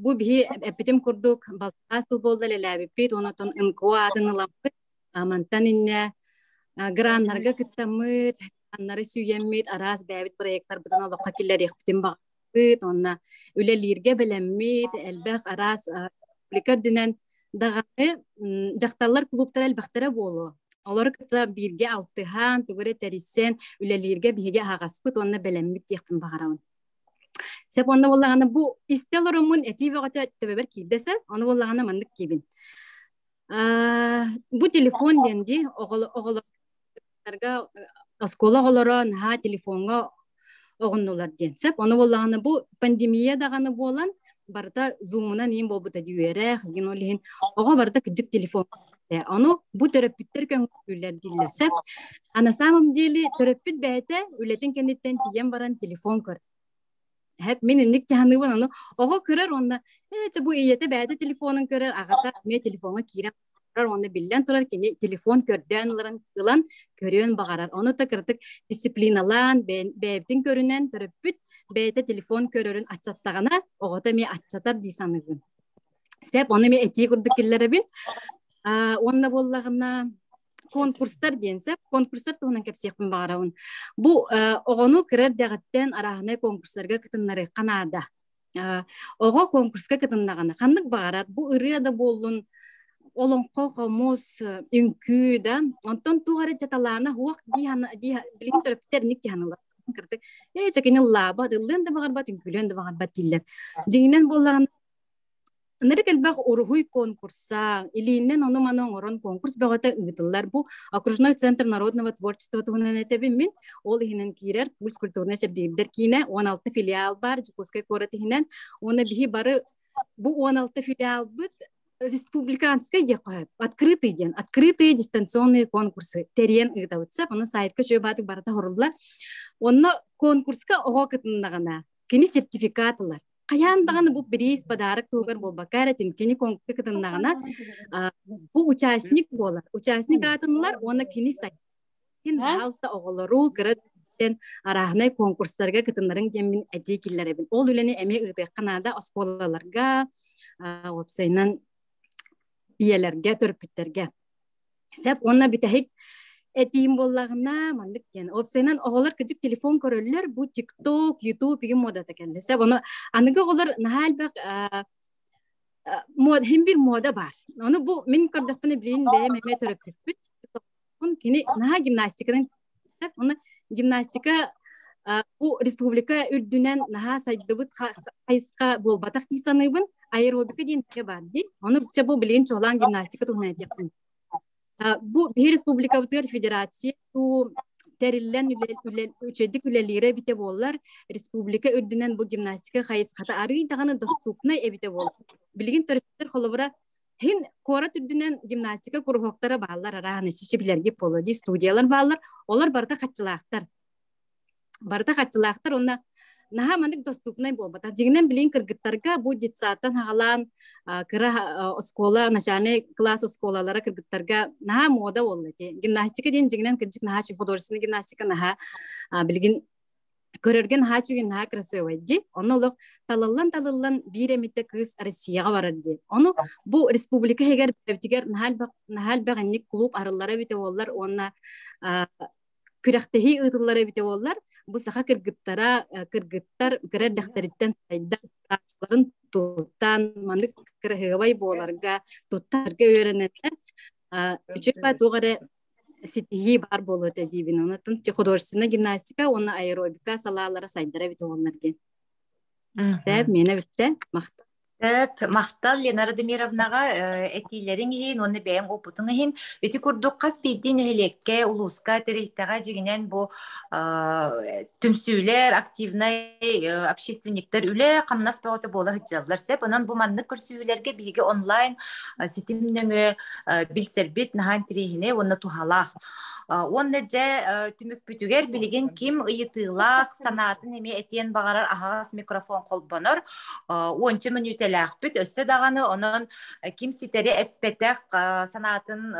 бу бихи эпитем курдук, балтастыл болдал эләбиппит, онотон ынкуа атынылампыт, мантан инне граннарга кыттамыт, граннары сүйеммит, арас бәбит проекттар бұдан олыққа келер екпітен бағыппыт, онна үлелерге білеммит, әлбәқ арас публика дүнен дағаны жақталар клубтар әлбәқтері болу. Олар кыта бирге алтыхан, түгіре тәрисен, үлелерге биге ағаспыт, онна білеммит екпін бағарауын. Сеп онна болағаны бұ истел ұрымын әти бағыты төбебер кейдесі, оны болағаны мандық кейбін. Бұ телефон денді, оғыларға, оскола оғылара, наға телефонға оғыннулар ден. Сеп оны болағаны бұ пандемия дағаны болан, барда зумынан ең бол бұта дүйері, ген олығын, оға барда күджік телефон. Оны бұ төрөппіттер көн үйлер дейлер. Сеп, ана самым дейлі төрөппіт бәйті, үлетін кендеттен тиен баран телефон көр. Hep minnik canı var onu. Oğa körər onda. Bu iyete bəydə telefonun körər. Ağata me telefona kirəm. Onda bilən turar ki telefon kördənlərin qılan körüyün bağarar. Onu da kırtık disiplinalan bəyibdin körünən törüpüt bəydə telefon körürün açattağına oğata me açatar disanıgın. Sep onu me etiyi kurduk illərə bin. Onda bollağına konkurslar dense, konkurslar tuğunan kepsiyekpin bağırağın. Bu oğunu kırar dağıtten arağına konkurslarga kıtınları Kanada. Oğa konkurska kıtınlağına kandık bağırar. Bu ırıya da bolun olonqo qomos ünkü da. Ondan tuğarı çatalağına huaq bilin törpüternik dihanılar. Kırdık. Çekini laba, dıllen de bağırbat, ünkülen de bağırbat diller. Cinginen bollağına Nırık bak oruhuy konkursa, ilinden onu manon oran konkurs bağıta ıgıtıllar. Bu Окружной центр народного творчества туğunan etebimmin. Ol ihinen kirer, puls kulturuna çepdeyibdir kine 16 filial var, Cikuskay korati ihinen. Ona bihi barı bu 16 filial bıt республиканская якоп, открытый день, открытые дистанционные конкурсы. Терен ıgıtavıtsa, onu saytka şöyle batık barata horullar. Onu konkurska oğa kıtınlağına, kini sertifikatılar. Каяндаганы бу бирис подарок тугар болбакар кини конкурска кытыннагана бу участник болар. Участник атынлар оны кини сай. Кин халса оголору кырыттен арахнай конкурстарга кытыннарын жемин эти киллеребин. Ол үлени эме ыгы Канада осколаларга, опсайнан биелерге, төрпүттерге. Сеп онна битехик Этим боллағына мандык кен. Опсайнан оғалар күдік телефон көрілер, бұл TikTok, YouTube еген мода тәкәлі. Сәп оны анығы оғалар нахал бәк хем бір мода бар. Оны бұл мен көрдіқпіні білейін бәйім әме төріп көппіт. Кені наха гимнастикадан сәп, оны гимнастика бұл республика үрдінен наха сайдыбыт қайысқа бол батақ дейсаныбын аэробика дейін бар дей. Оны бұл білейін çoğulan gimnastika тұғына әдеқпін. Bu bir Respublika Bıtır Federasyonu bu terilen üçedik ülelere bite bollar. Respublika ürdünen bu gimnastika kayıs hata arı dağını dostupna ebite bollar. Bilgin törpütler kolabora hin korat ürdünen gimnastika kuruhoktara bağlar arağını şişibilerge polodi studiyalar bağlar. Olar barda kaççılaqtar. Barda kaççılaqtar ona naha mandık dostupnay bolbata. Jiginen bilin kırgıttarga bu jitsatan hağalan kıra oskola, naşane klas oskolalara kırgıttarga naha moda oldu. Gimnastika den jiginen kırcık naha şu hudorçısını gimnastika naha bilgin körörgen naha çügün naha krasıvaydı. Onu oluq talallan bir emitte kız Rusiyaga varardı. Onu bu Respublika heger bevtiger nahal bağınlık klub arılara bite ollar ona Kürektehi ıtıllara bite ollar. Bu saha kırgıttar kırar daktaritten sayda taşların tutan mandık kırıhıvay boğlarga tutarga öğrenenler. Üçüpa doğru sitihi bar bolu tecibin. Onu tın hudorçısına gimnastika, onu aerobika salalara saydıra bite ollar diye. Тәп, мені бітті. Мақтал. Мақтал Ленара Демировнаға әтейлерін ең, оны бәйін опытың ең. Өті күрдік қас бейден әлекке, ұлысқа, тәрелттіға жегінен бұл түмсүйлер, активный общественниктер үлі қамнас бағыты болы ғыджалар сәп. Онан бұл манны күрсүйлерге бейге онлайн сетімніңі білсербет наған тірейіне оны тухалақ. Онны жа түмік бүтігер білген кім ұйытылақ санатын еме әтен бағарар ағағас микрофон қолбаныр. 10 минутел ақпет өсі дағаны оның кім сетері әппетәк санатын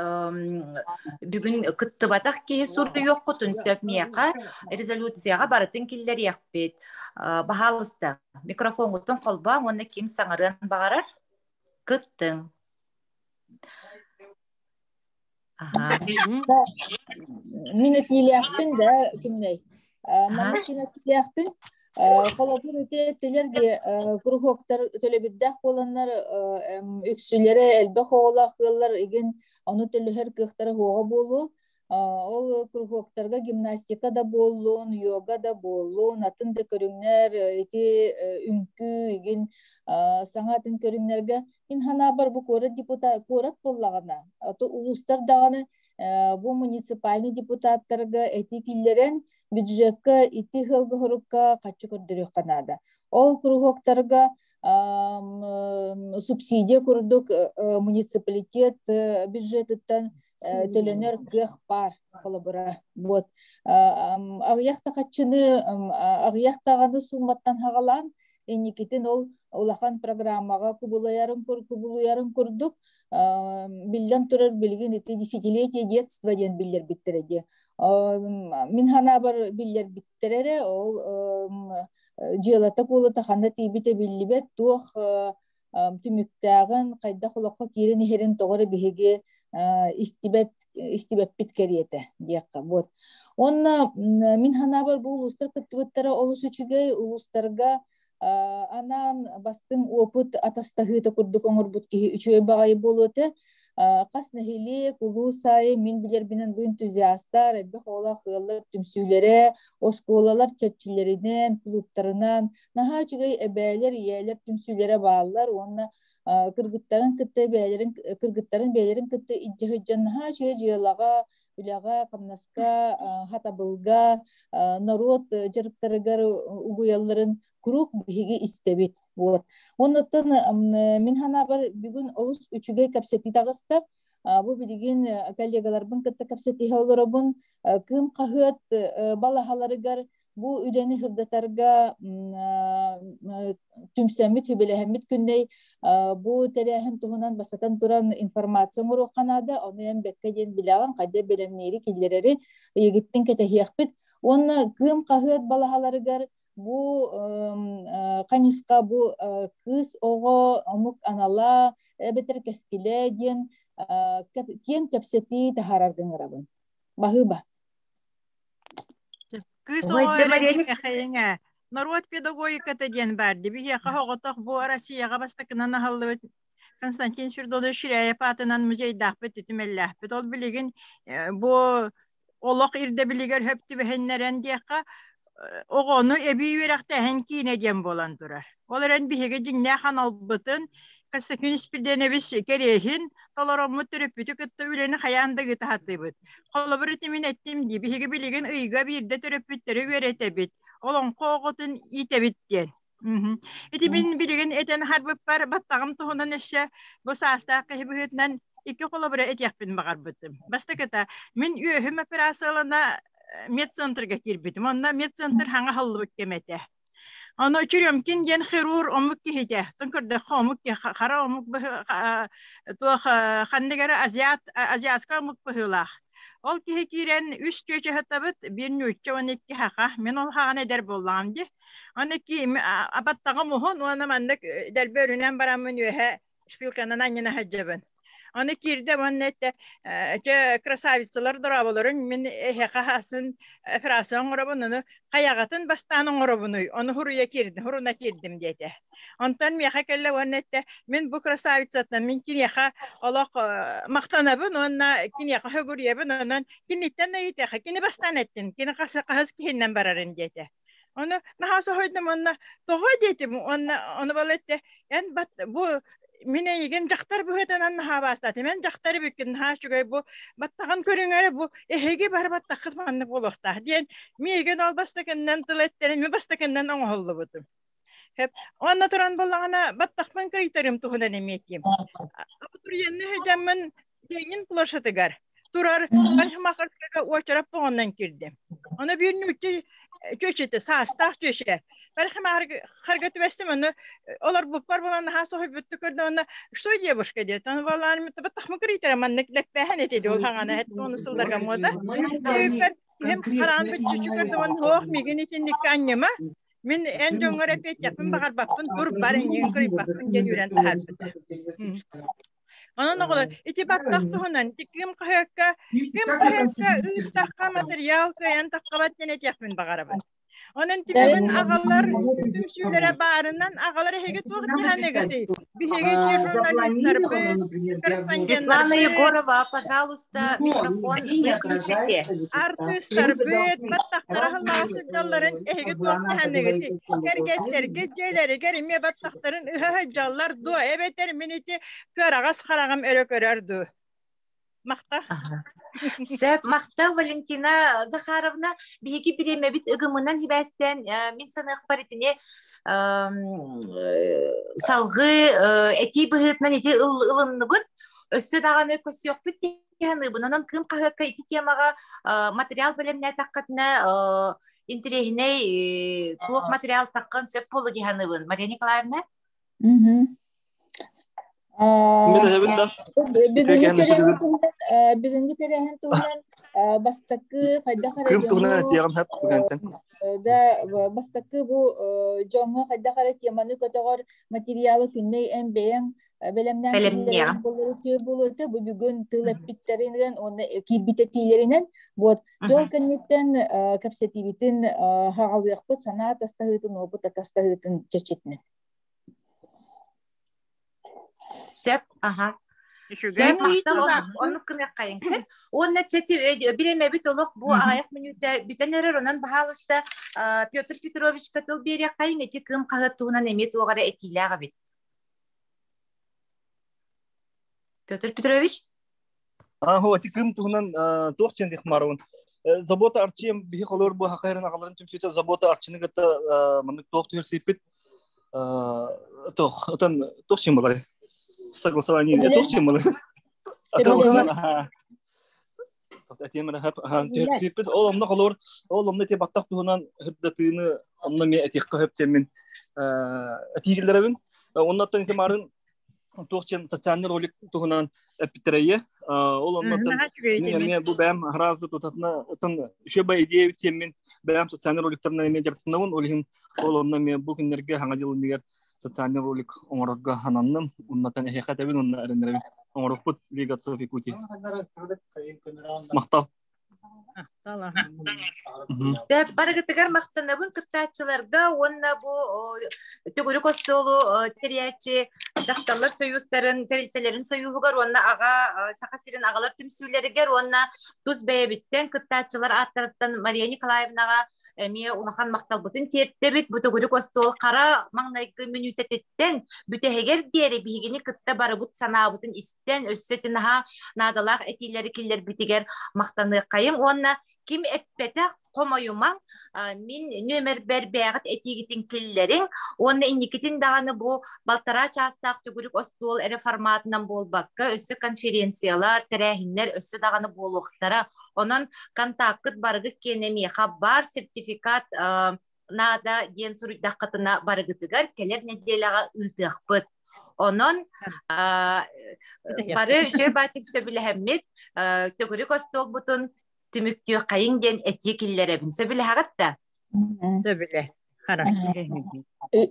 бүгін күтті батақ кейі сұрды yok құтын сөп мияқа резолюцияға барытын келдер яқпет. Бағалысты микрофон құтын қолбан, оны кім саңырын бағарар? Күттің. Мен etiyeliyakpin de kimney. Mama kin etiyeliyakpin. Kolabur öteyettilerge kuruhoktar tölebirdek olanlar üksülere elbek oğlaklar egin onu tölle her kıhtara hoğa bolu. Ol kuruhoktarga gimnastika da bolun, yoga da bolun, atın da körünler, eti ünkü egin sanatın körünlerge in hanabar bu korat korat bollağına. Ato uluslar dağını bu municipalni deputatlarga etikillerin bюджетка ити хылгы хорукка качы көрдөрүк канада. Ол кругоктарга субсидия курдук муниципалитет бюджеттен төлөнөр кых бар колобура. Вот. Агыякта качыны агыяктаганы сумматтан хагалан эникитин ол улахан программага кубулуярым курдук. Билден турар билген ити десятилетие детства ден биллер биттереди. Min hana bar biller bitterere ol jelata kolata hana tibite billibet tuh tümüktağın kayda xulaqqa kirin herin toğru bihege istibet bitkeriyete diyakka bot. Onna min hana bar bu uluslar kıttıbıttara olus üçüge uluslarga anan bastın oput atastahıta kurduk onurbut ki üçüge bağayı bolote Qas nehili kulusay min bilir binen bu entüziyastlar ebbe xola xıyallar tümsüylere, oskolalar çetçilerinden, klublarından, naha çigay ebeler, yeler tümsüylere bağlılar. Onna kırgıtların beylerin kıttı idcihiccan naha çigay ciyalağa, ülağa, kamnaska, hatabılga, narot jarıktarıgar uyalların kuruk bihigi istebit. Ondan min hana bar bugün olus üçüge kapseti tağısta bu bilgin kollegalarımın katta kapseti hawlarabın kım qahıt balahalarıgar bu üreni hırdatarga tümsemit hübelehemit künney bu terehin tuhunan basatan duran informasyon uru kanada onu hem bekkejen bilagan qadde belemneri killereri yigittin ketehiyakbit onu kım qahıt balahalarıgar bu kaniska bu kız oğu omuk anala beter keskile diyen kiyen kapseti taharardan arabın. Bahıba. Kız oğu öğrenci kahayına. Narot pedagogika diyen verdi. Bir yaka hoğutak bu Rusiyaga bastakınan ahallı Konstantin Svirdolu şiraya patınan müzeydahbet tütümellahbet. Ol biligin bu olaq irde biliger höptü behenleren diyaka oğonu ebi verekte henkine diyen bolan durar. Olaren bihege dinle hanalbıtın kasta künis birden ebis kerehin talaramı töröpütü kıttı üleni hayanda gıtı hatıbıt. Kolabır etimin ettim di bihege bilegen ıyga bir de töröpütleri veretebit. Olan koğutun itebit diyen. Etimin bilegen eten harbıp var battağım tohunan eşe bu saasta kehbihetinden iki kolabıra et yakbin bakar bıttım. Basta kata min üyehüm operasyalana medcenterga kirbitim. Onda medcenter hanga hallıbık kemete. Onu uçuruyorum ki yen xirur omuk ki hite. Tınkırda omuk ki xara omuk tuğ xandigara aziyatska omuk bıhılaq. Ol ki hekiren üst köçe hatabıt bir nüçe 12 haqa. Men ol hağın eder bollam di. Onu ki abattağa muhun ona mandak delbörünen baramın ühe şpilkanan annena hacabın. Onu kirde mannette krasavitsalar durabaların min heqa hasın operasyon orabunu qayağatın bastanın orabunu onu huruna kirdim dedi. Ondan miyaqa kelle mannette min bu krasavitsatdan min kiniyaqa Allah maqtanabın onna kiniyaqa huguriyabın ondan kinitten neyteqa kini bastan ettin kini qas kihinden bararın dedi. Onu nahası hoydum onna toğu dedim onu balette en bat bu mine yegen jaktar bu hetenan naha bastati men jaktarı bükken ha şugay bu battağın körüngere bu ehege bar battaqıt manlı boluqta diyen mi yegen albastakından tıletleri mi bastakından oğullu budum hep onna turan bolağına battaqman kriterim tuğudan emetiyim abutur yenni hecemmen yengin plaşatıgar turar barhmaqarsaga oçarap ondan kirdim ona bir nütü köşete sağ köşe barhmaqar hargat vestim onu olar bu par bolan ha sohbet bütükörde ona şu diye başka diye tan vallahi battaqman kriterim anneklek behan etedi ol hagana het onu sıldarga moda hem karan bütükörde on hoq megen etinlik annema min en jonga repet yapın bakar bakın dur baren yengri bakın gen yüren tahar Onun oğlu iti battaqtı honan kim kahakka ıstaqqa material kayan taqabat denet yapın bagarabar. Onun tipin ağalar tüm süylere bağırından ağaları hege tuğ dihanegati. Bir hege jurnalistler Светлана Егорова, пожалуйста, микрофон выключите. Artistler büyük battaqtara hallasıcalların hege tuğ dihanegati. Kergetler geceleri gerime battaqtların ıhıcallar du ebeter miniti körağas haragam örökörördü. Мақта. Сәп мақта Валентина Захаровна биһиги биреме бит ыгымынан хибәстен мин санык паритине салгы эти быһытнан эти ылынны бут өссө даганы көсөк бит яны бунан кым кагакка ити темага материал белемне таккатна интерехне туок материал таккан сөп болу диханыбын Мария Николаевна Бүгүнкү терехин туган бастакы кайда Кым туган тиягам хап бүгүнтен. Да бастакы бу жоңго кайда кара теманы көтөгөр материалы күнней эмбең белемнен болуты бу бүгүн тылып биттеринен оны кирбитетилеринен вот жол кеннеттен капсетибитин хагалыякпыт санаат астагытын опут атастагытын чечетинен Сәп, ага. Сәп, оны кына кайын сәп. Оны чәти биреме бит олық бу аяқ минутта бүтәнәрер онан баһалыста Петр Петрович катыл бере кайын эти кым кагытуунан эмет огара этиләгә бит. Петр Петрович? Хо, эти кым туган тоқчен дихмарун. Забота арчим бихи холор бу хакайрын агаларын түмсүчө забота арчыны гата мындык тоқ төрсипит. Отан тоқчен болар. Согласование не то, чем мы. Атемер хап тепсипит оломна колор оломна те баттак тугунан хырдатыны онна ме этикка хептемин атигилдеребин оннаттан темарын тоқчен социальный ролик тугунан эпитерeye оломнаттан ме бу бәм разы тутатна отан шөбә идея темин бәм социальный роликтарны ме жартынабын олин оломна ме бу күннәргә хаңа дилен дигәр социальный ролик оңорга хананным уннатан эхе табин унна арендеребин оңорупут лигация фикути мактап Деп барыгытыгар мактанабын кыттаачыларга онна бу төгүрү костолу терячи жакталар союздарын терилтелерин союзугар онна ага сакасирин агалар түмсүлеригер онна туз бэбиттен кыттаачылар аттарыптан Мария Николаевнага Эме улахан мактал бутын тиеттебит бутугуру костол кара маңнайгы минутеттен бүтехегер диери бигини кытта бары бут санаа бутын истен өссөтүн ха надалах этилери киллер битигер мактаны кайым онна ким эппете комоюмаң мин нөмер бер бягыт этигитин киллерин онна инникитин даганы бу балтара частак түгүрүк костол эре форматынан болбакка өссө конференциялар терехиннер өссө даганы болуктара Онон контакт барыгы кенеми хабар сертификат нада ден сурдакытына барыгытыгар келер неделяга ытыхпыт. Онон бары жөбатик сөбүлэхэммит төгүрүк остол бутун түмүктүү кайын ген этикиллеребин сөбүлэхагатта. Сөбүлэ. Хара.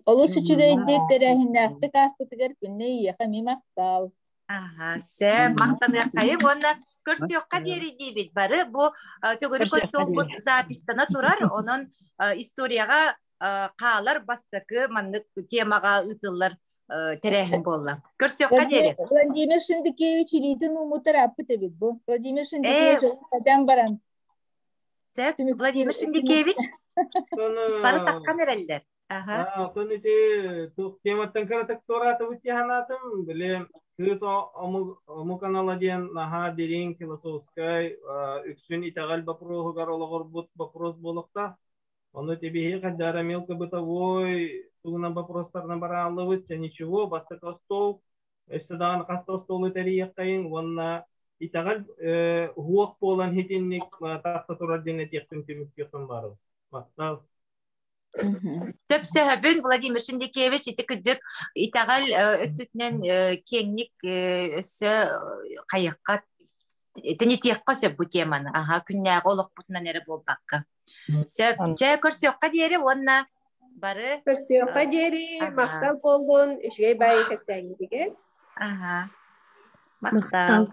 Олу сүчүгейдик терехиннакты каспытыгар күнне яха мимактал. Ага, сэ мактаны кайын онна Көрсөкка дери дейбит бары, бу төгөрү костол запистана турар, онон историяга каалар бастакы маннык темага ытыллар терехин болла. Көрсөкка дери. Владимир Шиндикевич илитин умутар аппыты бит бу. Владимир Шиндикевич кадан баран. Сәп, Владимир Шиндикевич? Бары таккан эрелдер. Ага. Тон ити тематтан каратак тораты бути ханатым билем кыт ому канала ден наха дерин философскай үксүн итагал бапрогар ологор бут вопрос болукта оны тебе кадара мелко бытовой тугунан вопростарына бара алыбыт ничего баста костол эстадан кастол итарияккайын онна итагал хуак болан хитинник такта турар дене тектим темиккетон бары баста Төпсөһөбүн Владимир Шиндикевич итикүдүк итагал өттүтнен кеңник өссө кайыкка тенетиякка сөп бу теманы. Ага, күннәгы олық бутунан эре болбакка. Сөп жа көрсөкка диери онна бары көрсөкка диери мактал болгон үшгөй бай кексеңдиге. Ага. Мактал.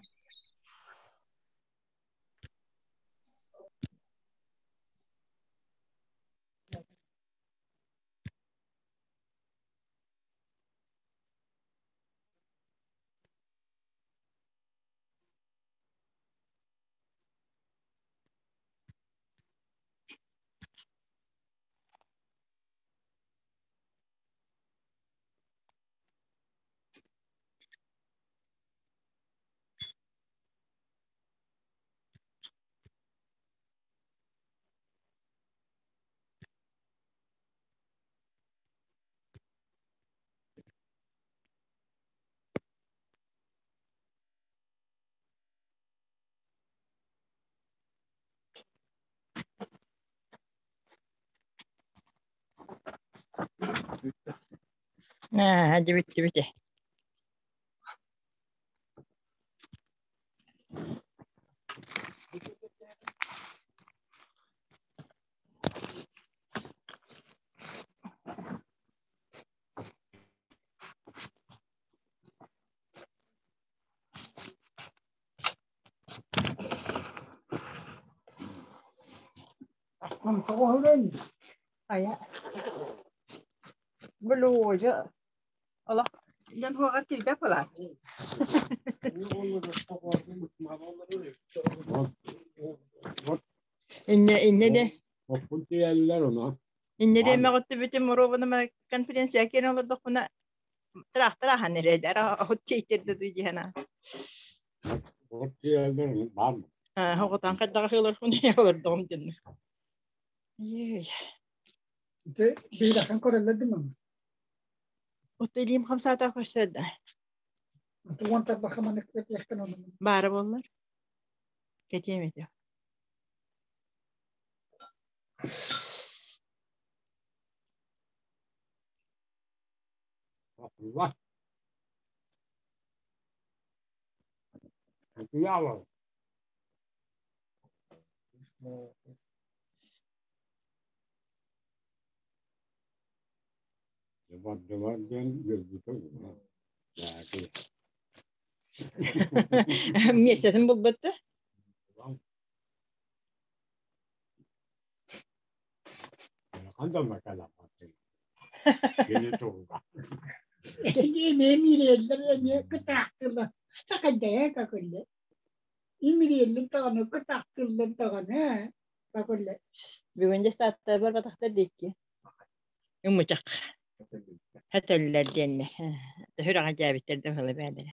Hadi bitti. Mantauin. Aya. Belum aja. Allah, jangan huat tidak pula. İnne de. İnne de mağatta bütün morobana konferansiya kiran olur dokuna. Terah nerede? Ahut kayıtırdı duyacağına. Hoğutan kadar hılar bunu yapılır domdun. Yey. İşte bir dakika koreladı mı? Otelim 5 saat koşardı. Tuan tabak manik yaktan onu. Bara bollar. Geçemedi. Allah. Yalan. Devan gözüküyor. Miyesetin bul bitti. Anda makala. Gene toga. Ne miriyeller ne kıtaktılar. Takadaya kakulle. İmiriyeller tağını kıtaktılar tağını. Kakulle. Bir önce saatte var batakta dikki. Yumuşak. Hatırlar denler. Hür acayiplerden falan böyle.